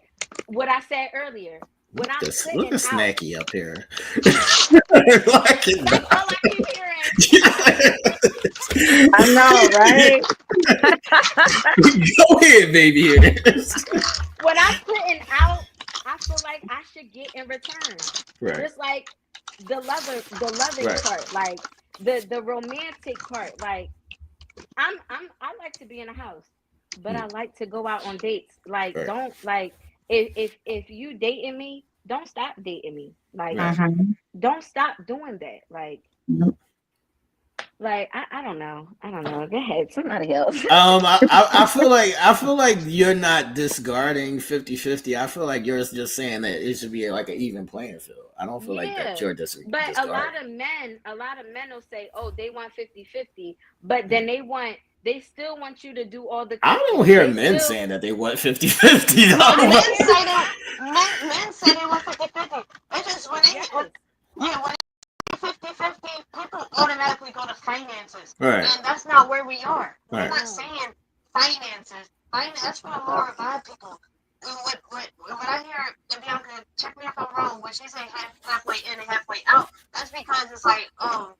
What I said earlier, when I'm sitting look at out, Snacky up here. That's all I keep hearing. I know, right? Go ahead, baby. When I'm putting out, I feel like I should get in return. Right. Just like the loving part, like the romantic part. Like I like to be in a house, but I like to go out on dates. Like don't like if you dating me, don't stop dating me. Like don't stop doing that. Like like I don't know. Go ahead, somebody else. I feel like you're not discarding 50-50. I feel like you're just saying that it should be like an even playing field. I don't feel like that you're discarding. But a lot of men will say, oh, they want 50-50, but then they still want you to do all the cooking. I don't hear men saying that they want 50-50. Men say they want 50-50. It's just when they 50-50, people automatically go to finances. Right. And that's not where we are. Right. We're not saying finances. That's for the lower vibe people. What I hear, and Bianca, check me if I'm wrong, when she say halfway in and halfway out, that's because it's like, oh,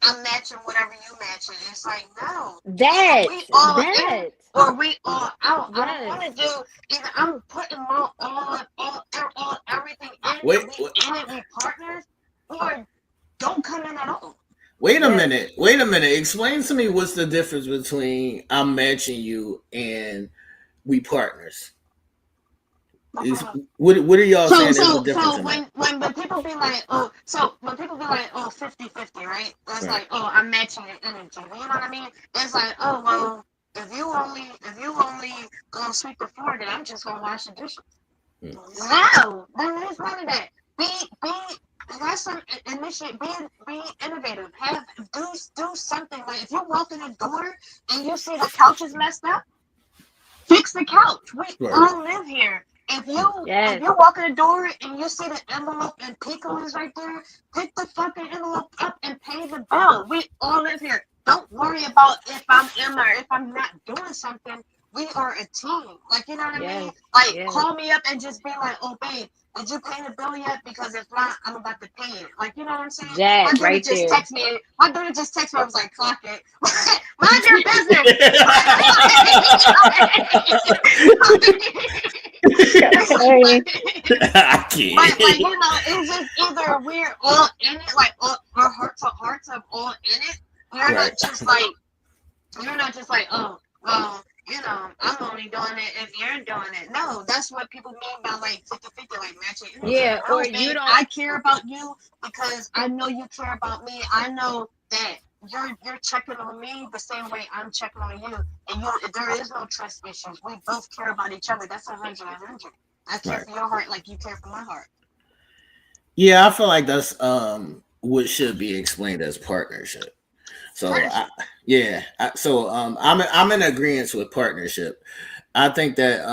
I'm matching whatever you matching. It's like, no. We all in or we all out. Yes. I don't want to do either. I'm putting my all everything in. We in it, we partners, or don't come in at all. Wait a minute. Explain to me what's the difference between I'm matching you and we partners. What are y'all saying is the difference? So when people be like, 50-50, right? It's like, oh, I'm matching your energy. You know what I mean? It's like, oh well, if you only gonna sweep the floor, then I'm just gonna wash the dishes. No, there is none of that. Have some initiate, be innovative. Do something. Like if you walk in the door and you see the couch is messed up, fix the couch. We all live here. If you walk in the door and you see the envelope and Pico is right there, pick the fucking envelope up and pay the bill. We all live here. Don't worry about if I'm in or if I'm not doing something. We are a team. Like, you know what I mean? Like, call me up and just be like, oh, babe, did you pay the bill yet? Because if not, I'm about to pay it. Like, you know what I'm saying? Yeah, my daughter just texted me. My daughter just texted me. I was like, clock it. Mind your business. I can't. Like, you know, it's just either we're all in it, like our hearts are all in it. You're not just like, oh, well, you know, I'm only doing it if you're doing it. No, that's what people mean by like 50-50, like matching. Yeah, or you don't. I care about you because I know you care about me. I know that you're checking on me the same way I'm checking on you, and there is no trust issues. We both care about each other. That's 100. I care for your heart like you care for my heart. Yeah, I feel like that's what should be explained as partnership. So I'm in agreement with partnership. I think that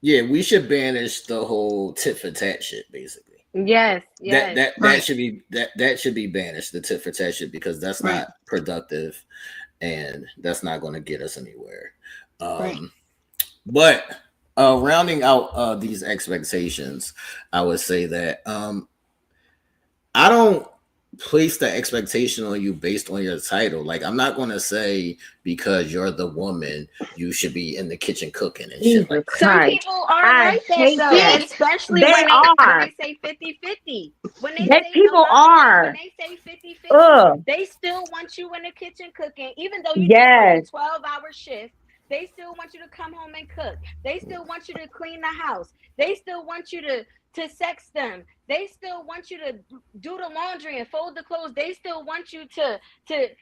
we should banish the whole tit for tat shit, basically. Yes, yes. That should be that should be banished, the tit for tat shit, because that's not productive and that's not going to get us anywhere. But rounding out these expectations, I would say that I don't place the expectation on you based on your title. Like, I'm not going to say because you're the woman, you should be in the kitchen cooking and shit like that. Some people are like that, though, especially when they say 50-50. When they say people are. When they say 50-50, they still want you in the kitchen cooking, even though you just do a 12-hour shift. They still want you to come home and cook. They still want you to clean the house. They still want you to sex them. They still want you to do the laundry and fold the clothes. They still want you to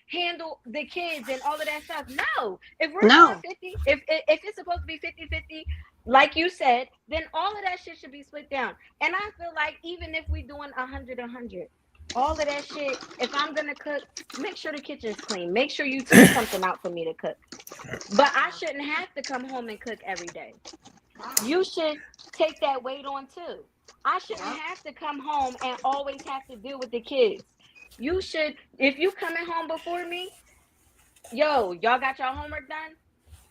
handle the kids and all of that stuff. No, if we're doing 50, if it's supposed to be 50-50, like you said, then all of that shit should be split down. And I feel like even if we doing 100, all of that shit, if I'm gonna cook, make sure the kitchen's clean. Make sure you take something out for me to cook. But I shouldn't have to come home and cook every day. You should take that weight on too. I shouldn't have to come home and always have to deal with the kids. You should, if you coming home before me, y'all got y'all homework done?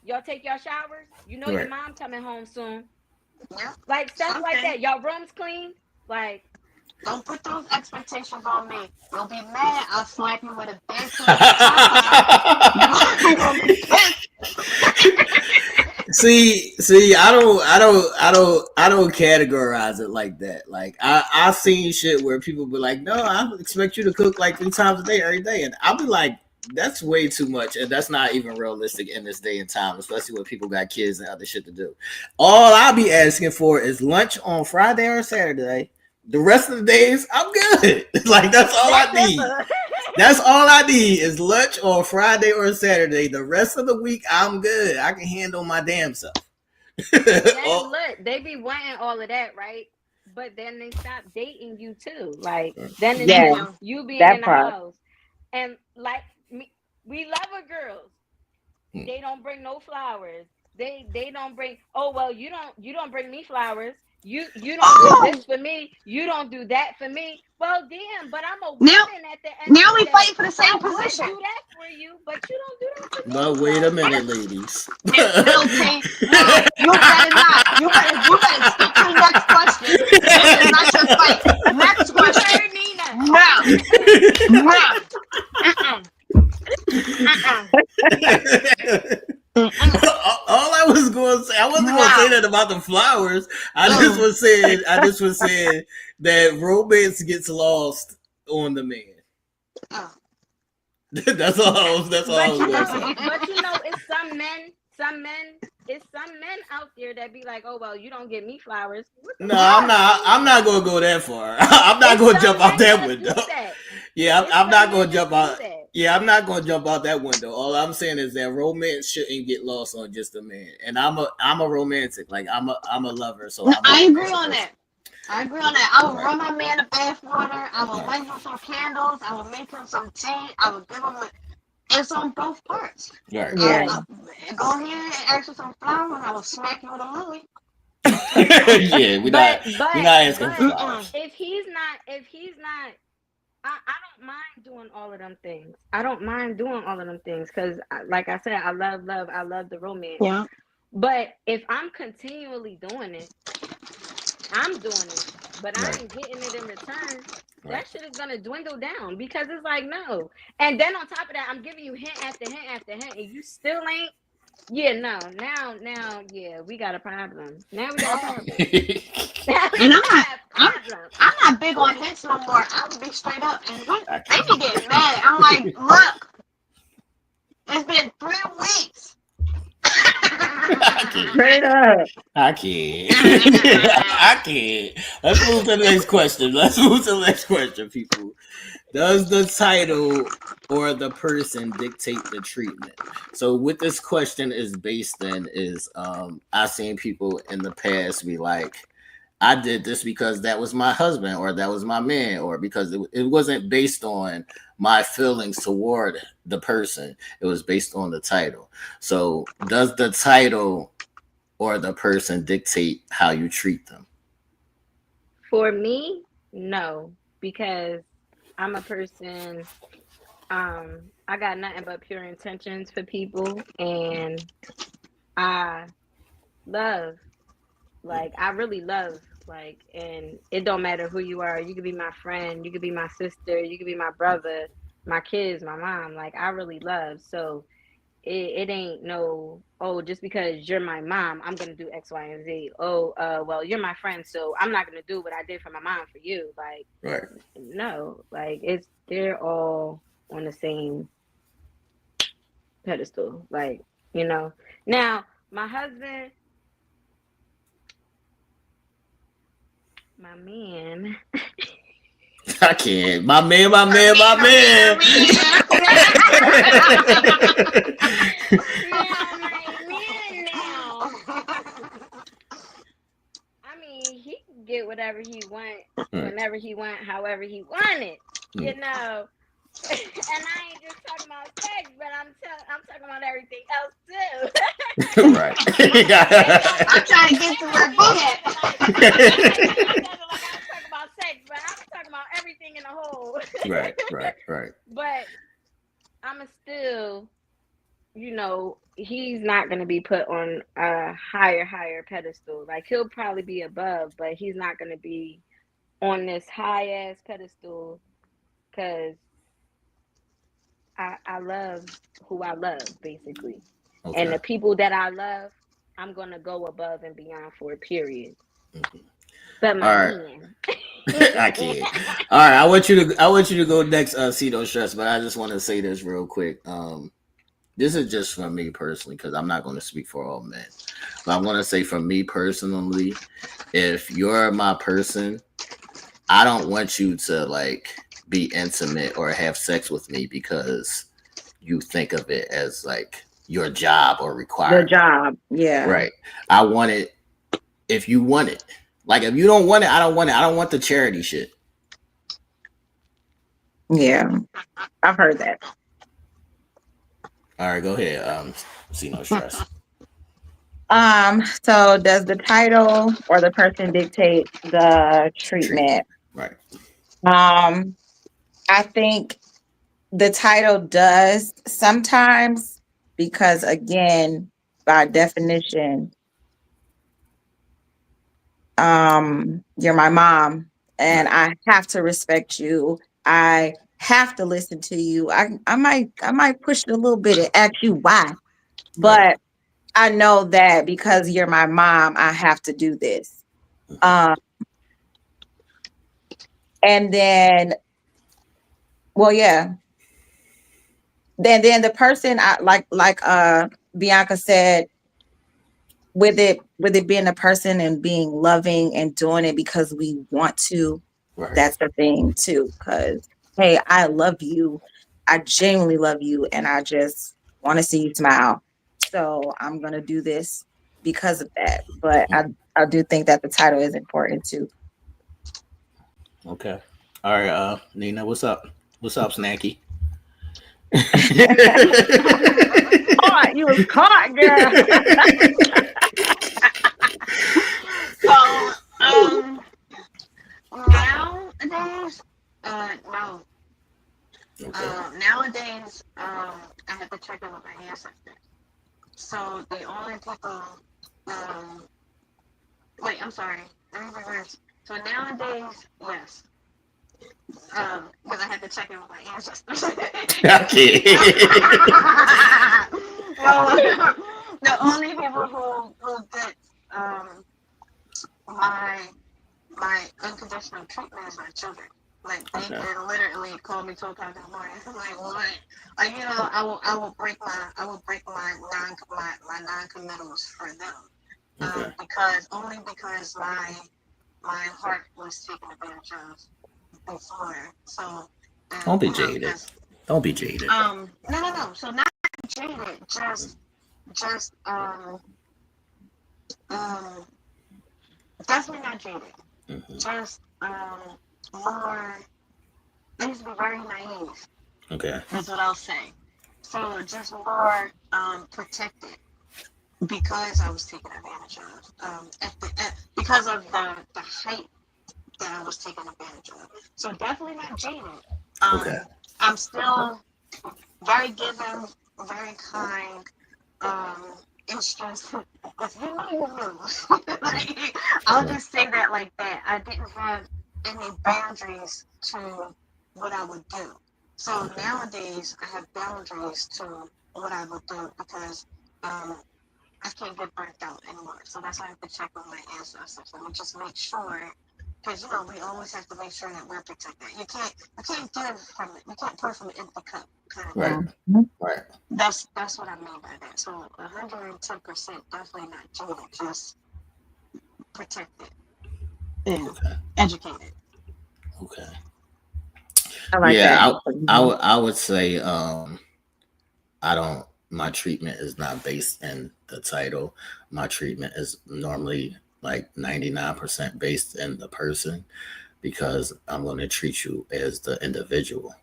Y'all take your showers? You know your mom coming home soon. Like stuff like that. Y'all rooms clean? Like, don't put those expectations on me. You'll be mad. I'll slap you with a big See, I don't categorize it like that. Like I've seen shit where people be like, no, I expect you to cook like 3 times a day every day, and I'll be like, that's way too much, and that's not even realistic in this day and time, especially when people got kids and other shit to do. All I'll be asking for is lunch on Friday or Saturday. The rest of the days, I'm good. Like, that's all I need. That's all I need is lunch on Friday or Saturday. The rest of the week, I'm good. I can handle my damn self. Look, they be wanting all of that, right? But then they stop dating you too. Like, then it's you being in the house. And like, we love our girls. They don't bring no flowers. They don't bring, oh, well, you don't bring me flowers. You don't do this for me. You don't do that for me. Well, damn, but I'm a woman at the end. Now we fighting for the same position. I do that for you, but you don't do that for me. But wait a minute, ladies. No, you better not. You better stick to the next question. This is not your fight. Next question. All I was going to say, I wasn't going to say that about the flowers. I just was saying that romance gets lost on the man. That's all I was going to say. But you know, it's some men out there that be like, oh, well, you don't give me flowers. No, I'm not going to go that far. I'm not going to jump out that window. Yeah, I'm not going to jump out. Yeah, I'm not going to jump out that window. All I'm saying is that romance shouldn't get lost on just a man. And I'm a romantic. Like, I'm a lover. So I agree on that. I will run my man a bath water. I will light him some candles. I will make him some tea. I will give him it's on both parts. Right. Yeah. Go ahead and ask for some flowers. I will smack you with a lily. Yeah, we're not asking for flowers. If he's not, I don't mind doing all of them things. I don't mind doing all of them things because, like I said, I love love. I love the romance. Yeah. But if I'm continually doing it, I'm doing it, but I ain't getting it in return. That shit is gonna dwindle down because it's like, no. And then on top of that, I'm giving you hint after hint after hint, and you still ain't. Yeah, no. Now, yeah, we got a problem. Now we got a problem. And I'm not big on hints no more. I'll be straight up. And they be getting mad. I'm like, look, it's been 3 weeks. Straight up. I can't. I can't. Let's move to the next question. People. Does the title or the person dictate the treatment? So what this question is based in is I've seen people in the past be like, I did this because that was my husband or that was my man, or because it wasn't based on my feelings toward the person. It was based on the title. So does the title or the person dictate how you treat them? For me, No, because I'm a person, I got nothing but pure intentions for people, and I love, like, I really love, like, and it don't matter who you are. You could be my friend, you could be my sister, you could be my brother, my kids, my mom. Like, I really love. So it ain't no, oh, just because you're my mom, I'm gonna do X, Y, and Z. Oh, well, you're my friend, so I'm not gonna do what I did for my mom for you. Like, Right. no, like, they're all on the same pedestal. Like, you know. Now, my husband, my man. I can't. My man. Yeah, my man now. I mean, he can get whatever he want, whenever he want, however he want it, you know. And I ain't just talking about sex, but I'm talking about everything else too. Right. I'm trying to get to where book at. Like I was talking about sex, but I'm talking about everything in the whole. Right. But I'm still, you know, he's not going to be put on a higher pedestal. Like, he'll probably be above, but he's not going to be on this high ass pedestal, because I love who I love, basically. Okay. And the people that I love, I'm going to go above and beyond for a period. But my man. I can't. All right, I want you to go next, CNoStress, but I just want to say this real quick. This is just for me personally, because I'm not going to speak for all men. But I'm going to say for me personally, if you're my person, I don't want you to like be intimate or have sex with me because you think of it as like your job or requirement. Your job, yeah. Right. I want it if you want it. Like, if you don't want it, I don't want it. I don't want the charity shit. Yeah, I've heard that. All right, go ahead. CNoStress. So does the title or the person dictate the treatment? Right. I think the title does sometimes, because again, by definition, you're my mom and I have to respect you. I have to listen to you. I might push it a little bit and ask you why, but I know that because you're my mom, I have to do this. And then, well, yeah. Then the person, I like Bianca said, with it being a person and being loving and doing it because we want to, that's the thing too. Because hey, I love you, I genuinely love you, and I just want to see you smile. So I'm gonna do this because of that. But I do think that the title is important too. Okay. All right, Nina, what's up? What's up, Snacky? You was caught, girl. Nowadays, no. Okay. Nowadays, I have to check in with my ancestors. So the only people, wait, I'm sorry. Let me reverse. So nowadays, yes. Because I had to check in with my ancestors. Okay. The only people who did my unconditional treatment is my children. Like, they could literally call me 12 times in the morning. I'm like, what? Like, you know, I will break my non-committals for them. Because my heart was taken advantage of before. So don't be jaded. Don't be jaded. No. So not jaded, just definitely not jaded. Just more. I used to be very naive. Okay. That's what I'll say. So just more protected because I was taken advantage of. Because of the height that I was taken advantage of. So definitely not jaded. Okay. I'm still very giving, very kind. It's just if you know, you know. Like, I'll just say that like that. I didn't have any boundaries to what I would do. So nowadays I have boundaries to what I would do because I can't get burnt out anymore. So that's why I have to check on my ancestors and just make sure, because we always have to make sure that we're protected. You can't give from it. You can't pour from an empty cup. Kind of Right. Right. That's what I mean by that. So 110% definitely not jaded, just protected and educated. Okay. I like that. I would say my treatment is not based in the title. My treatment is normally like 99% based in the person, because I'm going to treat you as the individual.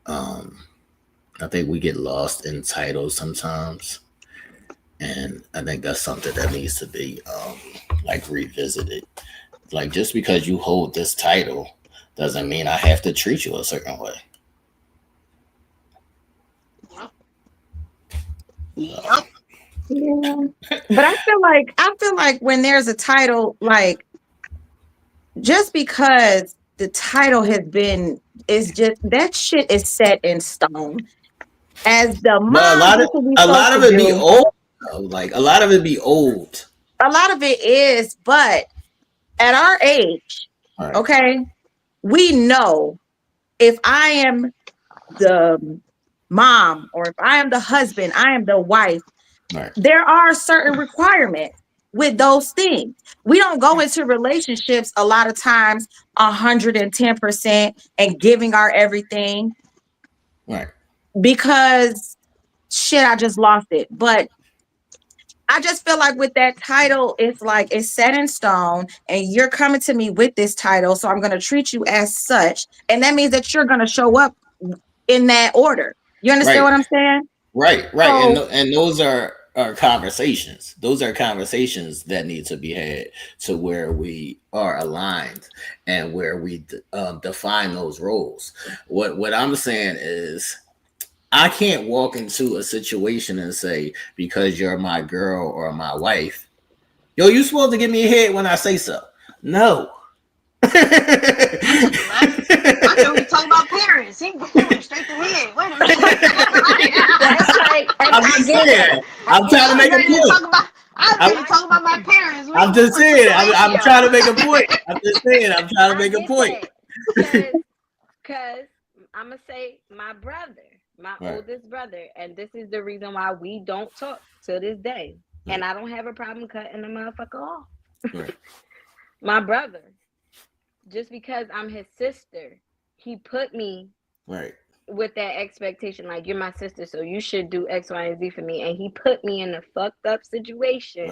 I think we get lost in titles sometimes, and I think that's something that needs to be like revisited. Like, just because you hold this title doesn't mean I have to treat you a certain way. Yep. Yeah. But I feel like when there's a title, like, just because the title has been, is just, that shit is set in stone. As the mom, But a lot of it be old. Like, a lot of it be old. A lot of it is, but at our age, Right. okay, we know if I am the mom or if I am the husband, I am the wife. Right. There are certain requirements with those things. We don't go into relationships a lot of times 110% and giving our everything. Right. Because shit, I just lost it. But I just feel like with that title, it's like it's set in stone and you're coming to me with this title. So I'm going to treat you as such. And that means that you're going to show up in that order. You understand what I'm saying? Right. So, And those are conversations. Those are conversations that need to be had, to where we are aligned and where we define those roles. What I'm saying is, I can't walk into a situation and say, because you're my girl or my wife, yo, you supposed to give me a head when I say so. No. I know we talking about parents. He went straight to head. Wait a minute. That's like, I'm just saying. I'm trying to make a point. I'm ready to talk about my parents. I'm just saying. I'm trying to make a point. I'm just saying. I'm trying to make a point. Because I'm going to say my brother, my oldest brother, and this is the reason why we don't talk to this day. And I don't have a problem cutting the motherfucker off. My brother, just because I'm his sister, he put me with that expectation, like, you're my sister, so you should do X, Y, and Z for me. And he put me in a fucked up situation,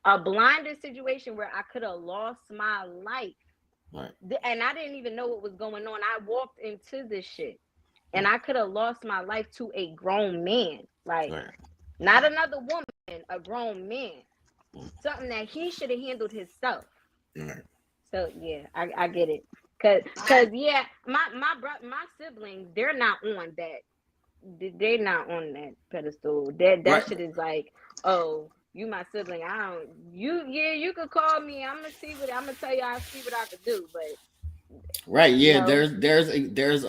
a blinded situation where I could have lost my life. And I didn't even know what was going on. I walked into this shit and I could have lost my life to a grown man, like not another woman, a grown man, something that he should have handled himself. So yeah, I get it. Cause yeah, my siblings, they're not on that. They're not on that pedestal. That shit is like, oh, you my sibling. You could call me. I'm gonna tell you I see what I could do. But there's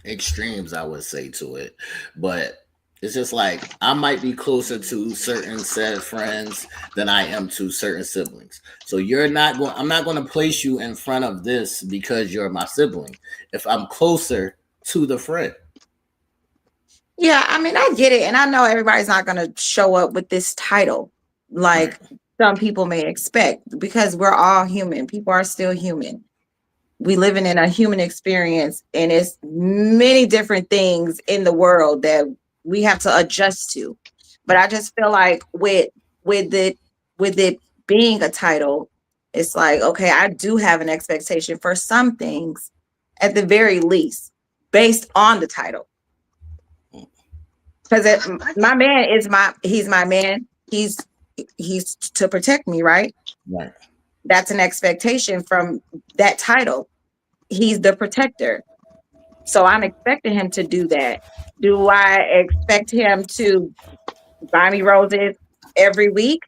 extremes, I would say, to it. But it's just like, I might be closer to certain set of friends than I am to certain siblings. So I'm not going to place you in front of this because you're my sibling, if I'm closer to the friend. yeah, I mean, I get it. And I know everybody's not going to show up with this title like some people may expect, because we're all human. People are still human. We living in a human experience, and it's many different things in the world that we have to adjust to. But I just feel like with it being a title, it's like, okay, I do have an expectation for some things, at the very least, based on the title. Because my man he's my man. He's to protect me, right? Right. that's an expectation from that title. He's the protector. So I'm expecting him to do that. Do I expect him to buy me roses every week?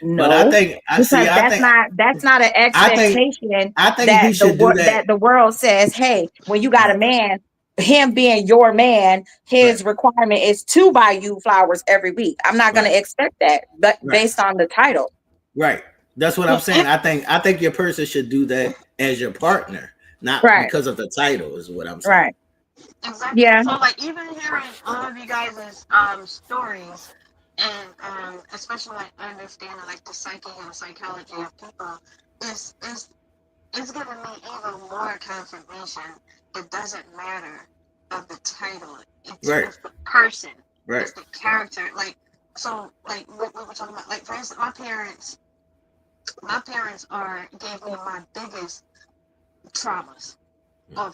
But I No, think because that's not an I think expectation I think he that should do that. that the world says, hey, when you got a man, him being your man, his requirement is to buy you flowers every week. I'm not going to expect that, but based on the title. Right. That's what I'm saying. I think your person should do that as your partner, not because of the title, is what I'm saying. Right. Exactly. Yeah. So like even hearing all of you guys' stories and especially like understanding like the psyche and psychology of people is it's giving me even more confirmation. It doesn't matter of the title. It's the person. Right. It's the character. Like so like what we were talking about, like for instance, my parents gave me my biggest traumas.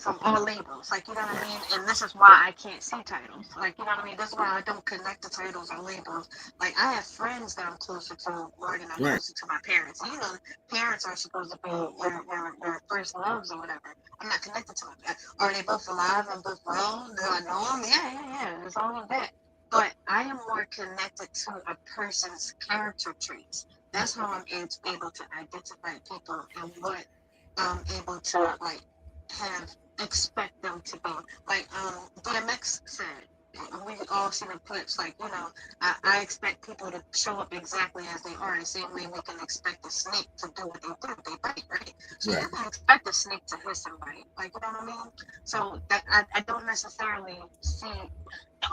From all labels, like, you know what I mean? And this is why I can't see titles. Like, you know what I mean? That's why I don't connect the titles or labels. Like, I have friends that I'm closer to more than I'm closer to my parents. You know, parents are supposed to be your first loves or whatever. I'm not connected to them. Are they both alive and both well? Do I know them? Yeah. It's all of that. But I am more connected to a person's character traits. That's how I'm able to identify people and what I'm able to, like, expect them to be. Like DMX said, we all seen the clips, like, you know, I expect people to show up exactly as they are, the same way we can expect a snake to do what they do. They bite, right? So you can expect a snake to hiss somebody, like, you know what I mean? So that I don't necessarily see,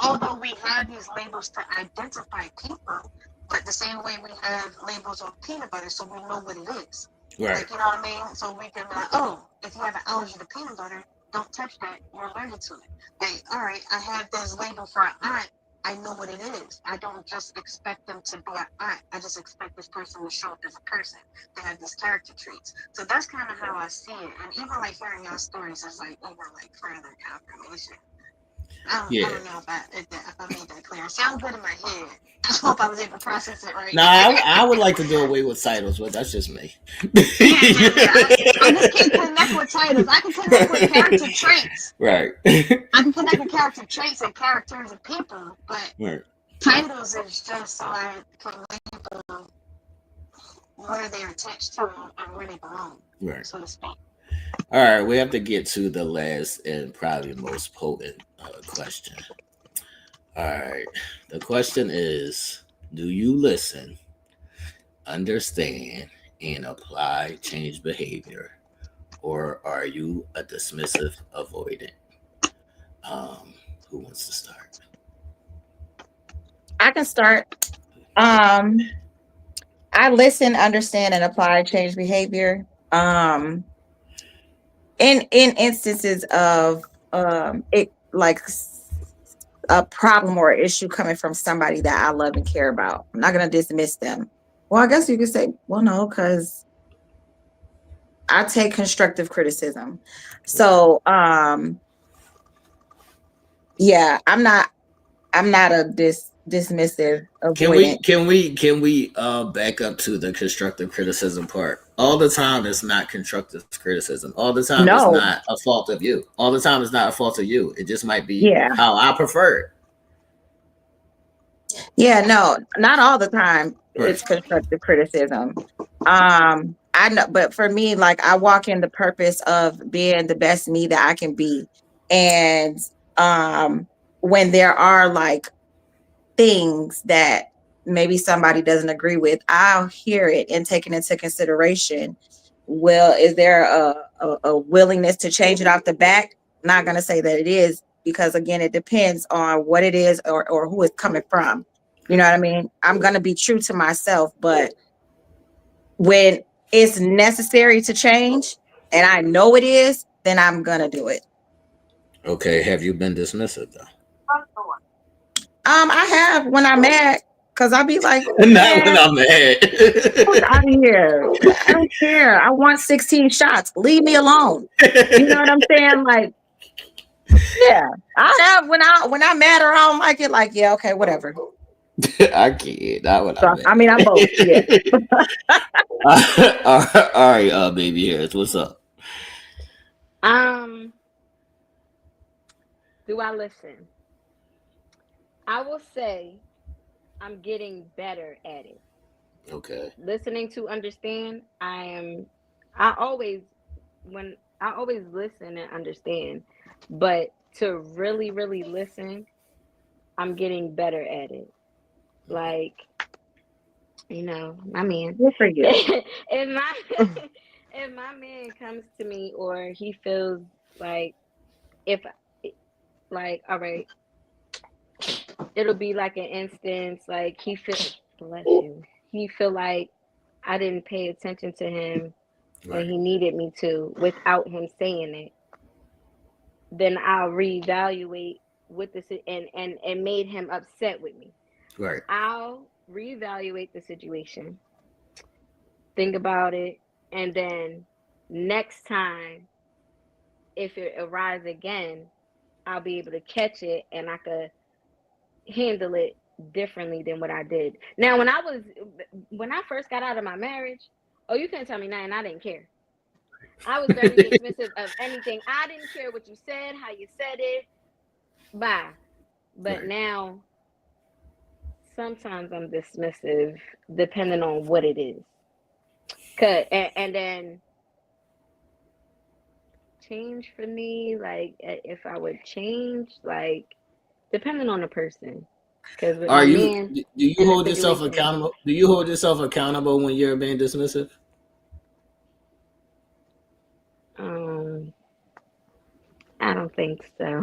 although we have these labels to identify people, but the same way we have labels on peanut butter, so we know what it is. Right. Like, you know what I mean? So we can be like, oh, if you have an allergy to peanut butter, don't touch that. You're allergic to it. Like, all right, I have this label for an aunt. I know what it is. I don't just expect them to be an aunt. I just expect this person to show up as a person, to have these character traits. So that's kind of how I see it. And even like hearing your stories is like even like further confirmation. I don't know if I made that clear. It sounds good in my head. I hope I was able to process it right. No, I would like to do away with titles, but that's just me. I just can't connect with titles. I can connect with character traits. Right. I can connect with character traits and characters and people, but titles is just so I can label where they're attached to and where they belong, so to speak. All right, we have to get to the last and probably most potent question. All right, the question is, do you listen, understand, and apply change behavior, or are you a dismissive avoidant? Who wants to start? I can start. I listen, understand, and apply change behavior. In instances of it, like a problem or issue coming from somebody that I love and care about, I'm not gonna dismiss them. Well, I guess you could say, well, no, because I take constructive criticism. So yeah, I'm not a dismissive avoidant. Can we back up to the constructive criticism part? All the time it's not constructive criticism. All the time it's not a fault of you. All the time it's not a fault of you. It just might be how I prefer it. Yeah, no, not all the time. It's constructive criticism. I know, but for me, like, I walk in the purpose of being the best me that I can be. And when there are like things that maybe somebody doesn't agree with, I'll hear it and take it into consideration. Well, is there a willingness to change it off the bat? Not going to say that it is, because again, it depends on what it is or who it's coming from. You know what I mean? I'm going to be true to myself, but when it's necessary to change and I know it is, then I'm going to do it. Okay. Have you been dismissive though? I have when I'm mad, because I'll be like, not when I'm mad. Out of here. I don't care. I want 16 shots. Leave me alone. You know what I'm saying? Like, yeah. I have when I'm mad or I don't like it, like, yeah, okay, whatever. I can't. Not what So, I meant. I mean, I'm both. Yeah. All right, baby hairs, what's up? Do I listen? I will say I'm getting better at it. Okay. Listening to understand, I always when I always listen and understand, but to really, really listen, I'm getting better at it. Like, my man. Good for you. if my if my man comes to me or he feels like if like all right, it'll be like an instance like he feel bless you. He feel like I didn't pay attention to him when Right. he needed me to without him saying it, then I'll reevaluate with this and made him upset with me. Right. I'll reevaluate the situation, think about it, and then next time, if it arises again, I'll be able to catch it and I could handle it differently than what I did. Now, when I first got out of my marriage, oh, you couldn't tell me nothing. I didn't care. I was very dismissive of anything. I didn't care what you said, how you said it. Bye. But Right. now, sometimes I'm dismissive depending on what it is. And then change for me, like if I would change, like depending on the person. Because with Are my you? man Do you in the hold yourself situation, accountable? Do you hold yourself accountable when you're being dismissive? I don't think so.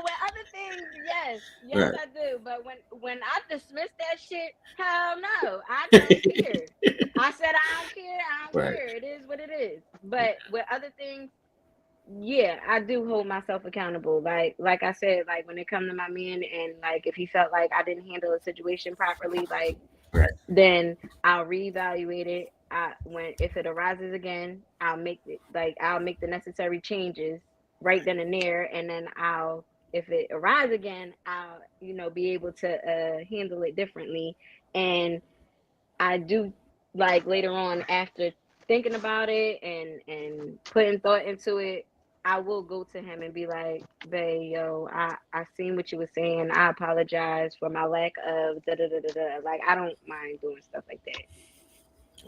With other things, yes, Right. I do. But when I dismiss that shit, hell no, I don't care. I said I don't care. I don't Right. care. It is what it is. But with other things, yeah, I do hold myself accountable. Like I said, like when it comes to my man, and like if he felt like I didn't handle a situation properly, like Right. then I'll reevaluate it. When if it arises again, I'll make the necessary changes right then and there, and then if it arises again, I'll be able to handle it differently. And I do like later on after thinking about it and putting thought into it, I will go to him and be like, "Babe, yo, I seen what you were saying. I apologize for my lack of da da da da da." Like I don't mind doing stuff like that.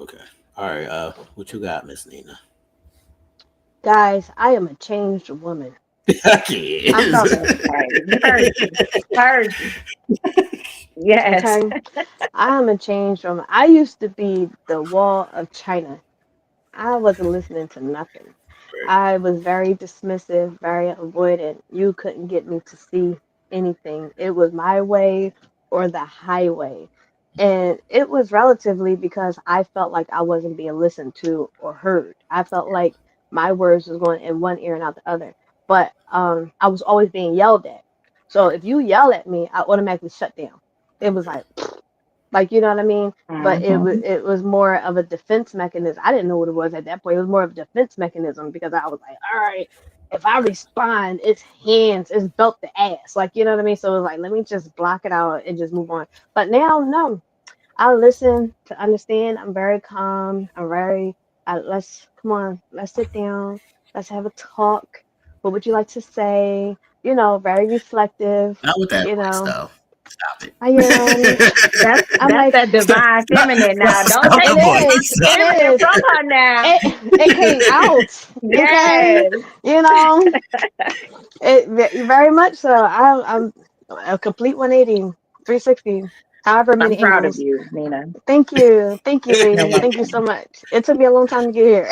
Okay. All right. What you got, Miss Nina? Guys, I am a changed woman. Okay. I saw that. Right. Heard you. Heard you. Yes. Okay, I am a changed woman. I used to be the wall of China. I wasn't listening to nothing. I was very dismissive, very avoidant. You couldn't get me to see anything. It was my way or the highway. And it was relatively because I felt like I wasn't being listened to or heard. I felt like my words was going in one ear and out the other. But I was always being yelled at. So if you yell at me, I automatically shut down. It was like, you know what I mean? But Mm-hmm. it was more of a defense mechanism. I didn't know what it was at that point. It was more of a defense mechanism because I was like, all right, if I respond, it's hands, it's belt the ass. Like, you know what I mean? So it was like, let me just block it out and just move on. But now, no. I listen to understand. I'm very calm. I'm very let's come on, let's sit down, let's have a talk. What would you like to say? Very reflective, Not with that you voice, know. though. Stop it. I am. That's I'm that's like, that divine feminine now. Don't Stop take the the it voice. divine is. It feminine is. from her now. It came out. Okay. Yes. You know, very much so. I'm a complete 180, 360, however many I'm proud of angles. you, Nina. Thank you. Thank you, You're lady. Thank you so welcome. much. It took me a long time to get here.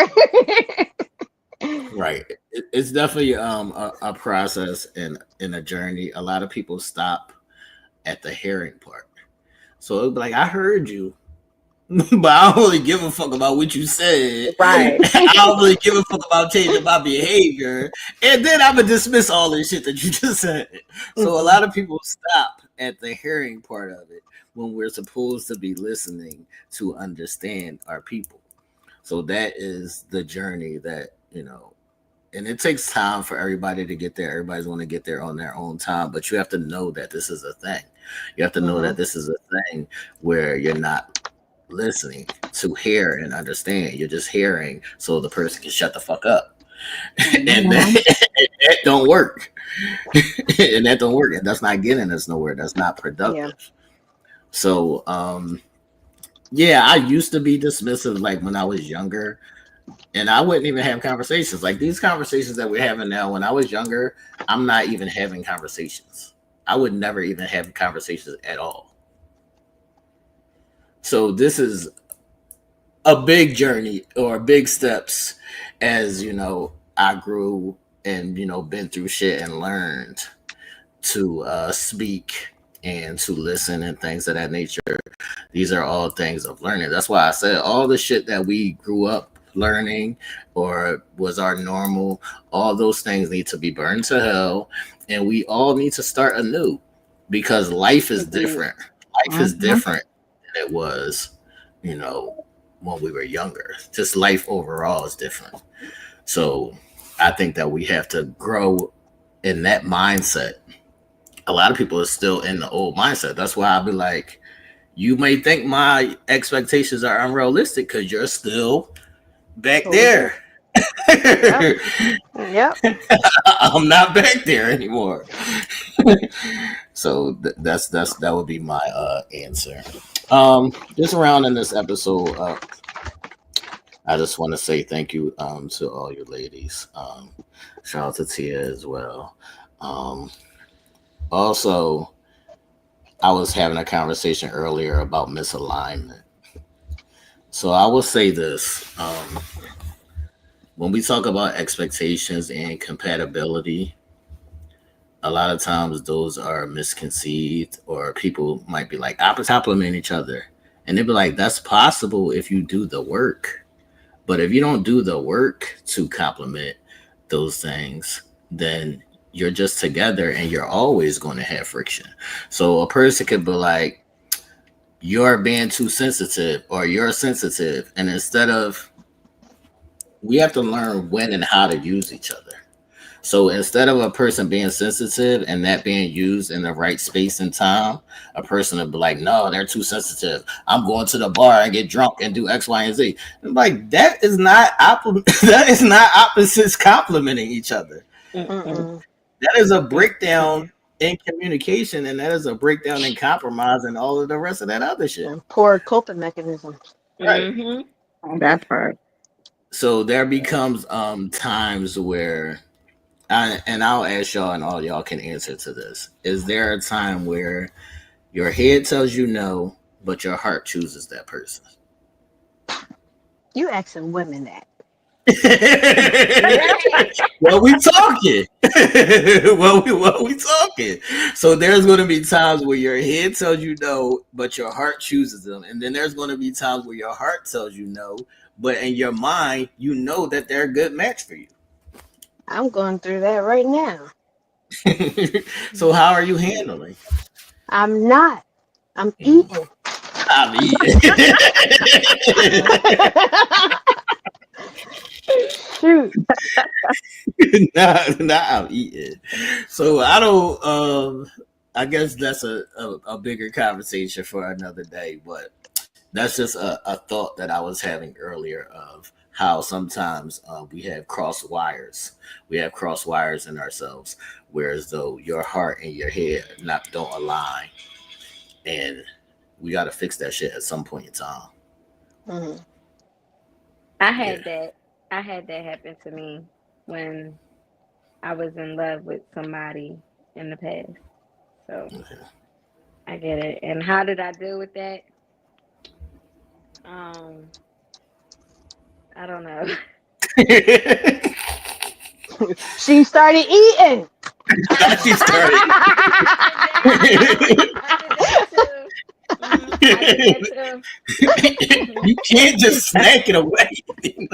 Right. It's definitely a process and a journey. A lot of people stop at the hearing part. So it'll be like, I heard you, but I don't really give a fuck about what you said. Right. I don't really give a fuck about changing my behavior. And then I'm going to dismiss all this shit that you just said. So a Mm-mm. lot of people stop at the hearing part of it when we're supposed to be listening to understand our people. So that is the journey that, and it takes time for everybody to get there. Everybody's want to get there on their own time, but you have to know that this is a thing. You have to know that this is a thing where you're not listening to hear and understand. You're just hearing so the person can shut the fuck up. And that don't work. And that don't work. And that's not getting us nowhere. That's not productive. So yeah, I used to be dismissive like when I was younger. And I wouldn't even have conversations. Like these conversations that we're having now, when I was younger, I'm not even having conversations. I would never even have conversations at all. So this is a big journey or big steps as, you know, I grew and, you know, been through shit and learned to speak and to listen and things of that nature. These are all things of learning. That's why I said all the shit that we grew up learning or was our normal, all those things need to be burned to hell, and we all need to start anew because life is different. Life is different than it was, you know, when we were younger. Just life overall is different. So I think that we have to grow in that mindset. A lot of people are still in the old mindset. That's why I'll be like, you may think my expectations are unrealistic because you're still back there. Yep. I'm not back there anymore. So that would be my answer. Just rounding this episode up, I just want to say thank you to all you ladies. Shout out to Tia as well. Also, I was having a conversation earlier about misalignment. So I will say this. When we talk about expectations and compatibility, a lot of times those are misconceived, or people might be like, I compliment each other. And they'd be like, that's possible if you do the work. But if you don't do the work to complement those things, then you're just together and you're always going to have friction. So a person could be like, you're being too sensitive or you're sensitive. And instead of, we have to learn when and how to use each other. So instead of a person being sensitive and that being used in the right space and time, a person would be like, no, they're too sensitive. I'm going to the bar and get drunk and do X, Y, and Z. I'm like, that is not opposites complementing each other. That is a breakdown in communication, and that is a breakdown in compromise and all of the rest of that other shit. And poor coping mechanisms. Right. On that part. So there becomes times where I'll ask y'all, and all y'all can answer to this. Is there a time where your head tells you no, but your heart chooses that person? You asking women that. Well, we talking. Well, we talking. So there's going to be times where your head tells you no, but your heart chooses them. And then there's going to be times where your heart tells you no, but in your mind, you know that they're a good match for you. I'm going through that right now. So how are you handling? I'm not. I'm eating. I'm eating. Shoot. Nah, I'm eating. So I don't. I guess that's a bigger conversation for another day. But that's just a thought that I was having earlier of how sometimes we have cross wires. We have cross wires in ourselves, whereas though your heart and your head don't align, and we got to fix that shit at some point in time. Mm-hmm. I had that happen to me when I was in love with somebody in the past. So I get it. And how did I deal with that? I don't know. She started eating. She started. You can't just snack it away. You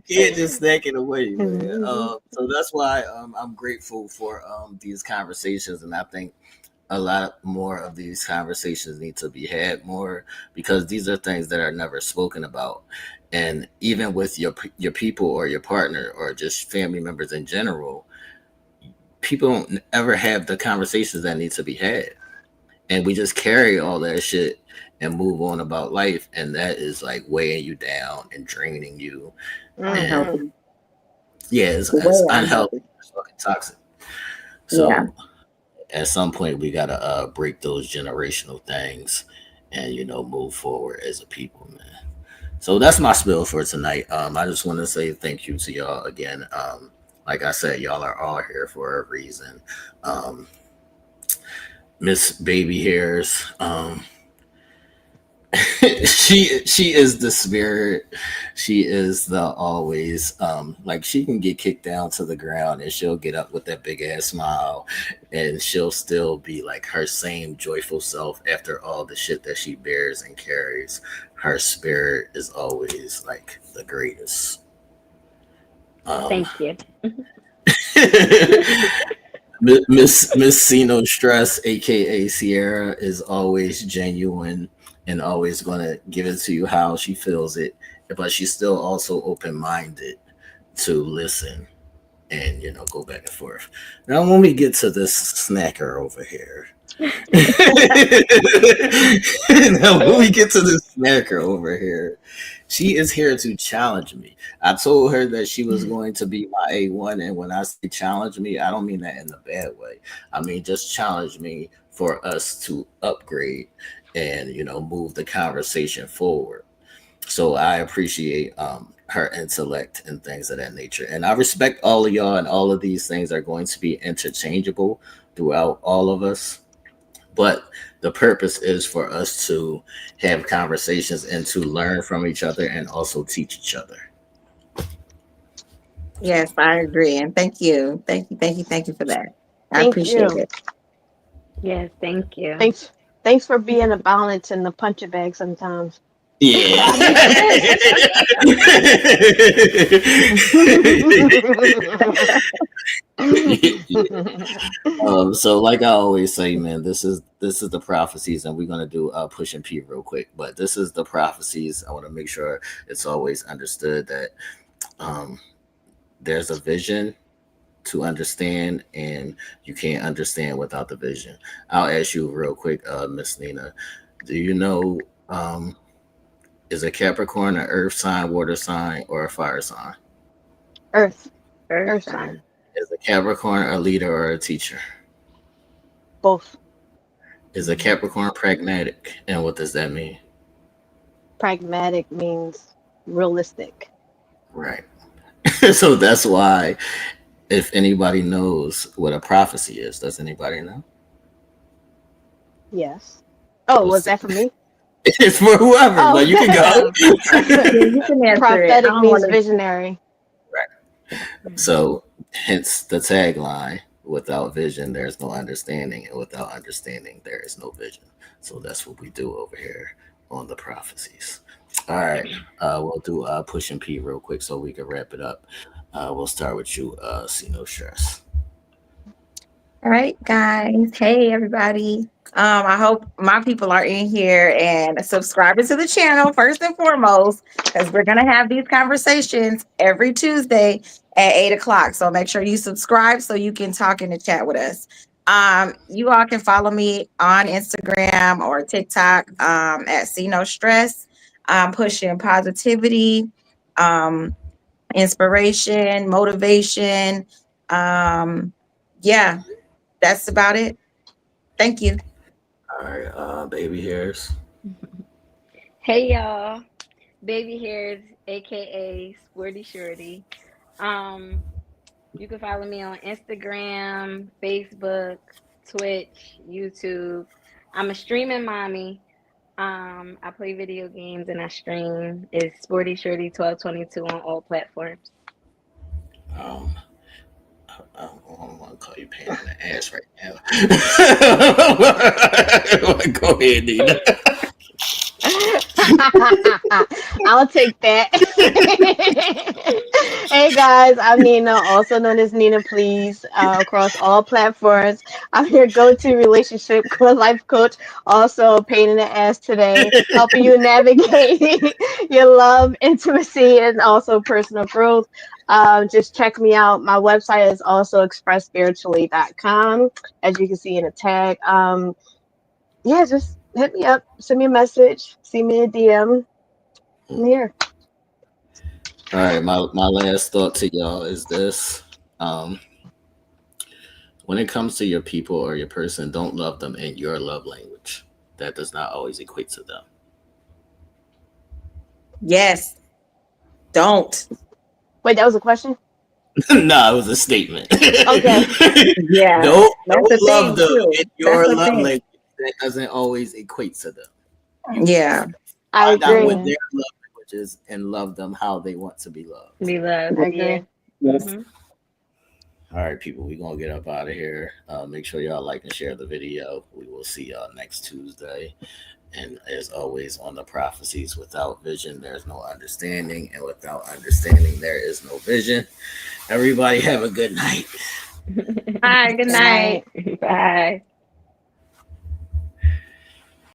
can't just snack it away, man. So that's why I'm grateful for these conversations, and I think a lot more of these conversations need to be had more, because these are things that are never spoken about. And even with your people or your partner or just family members in general, people don't ever have the conversations that need to be had. And we just carry all that shit and move on about life. And that is like weighing you down and draining you. And yeah, it's unhealthy. It's fucking toxic. So at some point we gotta break those generational things and move forward as a people, man. So that's my spill for tonight. I just want to say thank you to y'all again. Like I said, y'all are all here for a reason. Miss Baby Hairs, she is the spirit. She is the always like she can get kicked down to the ground and she'll get up with that big ass smile and she'll still be like her same joyful self after all the shit that she bears and carries. Her spirit is always like the greatest. Thank you. Miss CNoStress, aka Ciara, is always genuine and always gonna give it to you how she feels it, but she's still also open-minded to listen and go back and forth. Now when we get to this snacker over here, she is here to challenge me. I told her that she was going to be my A1, and when I say challenge me, I don't mean that in a bad way. I mean just challenge me for us to upgrade and move the conversation forward. So I appreciate her intellect and things of that nature, and I respect all of y'all, and all of these things are going to be interchangeable throughout all of us. But the purpose is for us to have conversations and to learn from each other and also teach each other. Yes, I agree. And thank you for that. I appreciate it. Yes, thank you. Thanks for being a balance in the punching bag sometimes. Yeah. So like I always say, man, this is the prophecies, and we're gonna do push and pee real quick. But this is the prophecies. I want to make sure it's always understood that there's a vision to understand, and you can't understand without the vision. I'll ask you real quick, Miss Nina, do you know is a Capricorn an earth sign, water sign, or a fire sign? Earth Earth sign. sign. Is a Capricorn a leader or a teacher? Both. Is a Capricorn pragmatic? And what does that mean? Pragmatic means realistic. Right. So that's why, if anybody knows what a prophecy is, does anybody know? Yes. Oh, was that for me? It's for whoever, but you can go. You can answer Prophetic it. means visionary. Right. So, hence the tagline: without vision, there's no understanding, and without understanding, there is no vision. So that's what we do over here on the prophecies. All right, we'll do push and pee real quick so we can wrap it up. We'll start with you, CNoStress. All right, guys. Hey, everybody. I hope my people are in here and subscribing to the channel first and foremost, because we're gonna have these conversations every Tuesday at 8 o'clock. So make sure you subscribe so you can talk in the chat with us. You all can follow me on Instagram or TikTok at CNoStress. Pushing positivity, inspiration, motivation. Yeah, that's about it. Thank you. All right, baby hairs. Hey y'all, Baby Hairs, aka Sporty Shorty. You can follow me on Instagram, Facebook, Twitch, YouTube. I'm a streaming mommy. I play video games and I stream. It's Sporty Shorty 1222 on all platforms. I don't want to call you pain in the ass right now. Go ahead, Nina. I'll take that. Hey Hey guys, I'm Nina, also known as Nina Pleazz, across all platforms. I'm your go-to relationship life coach, also a pain in the ass today, helping you navigate your love, intimacy, and also personal growth. Just check me out. My website is also expressspiritually.com, as you can see in the tag. Yeah, just hit me up, send me a message, see me in a DM. I'm here. All right, my last thought to y'all is this. When it comes to your people or your person, don't love them in your love language. That does not always equate to them. Yes. Don't. Wait, that was a question? No, it was a statement. Okay. Yeah. Don't That's the love thing them too. in That's your the love thing. language. That doesn't always equate to them. Yeah. I Find out what agree. their love language is and love them how they want to be loved. Be loved. I agree. Yes. Mhm. All right, people, we're going to get up out of here. Make sure y'all like and share the video. We will see y'all next Tuesday. And as always, on the prophecies, without vision, there's no understanding. And without understanding, there is no vision. Everybody have a good night. Hi, good night. Bye.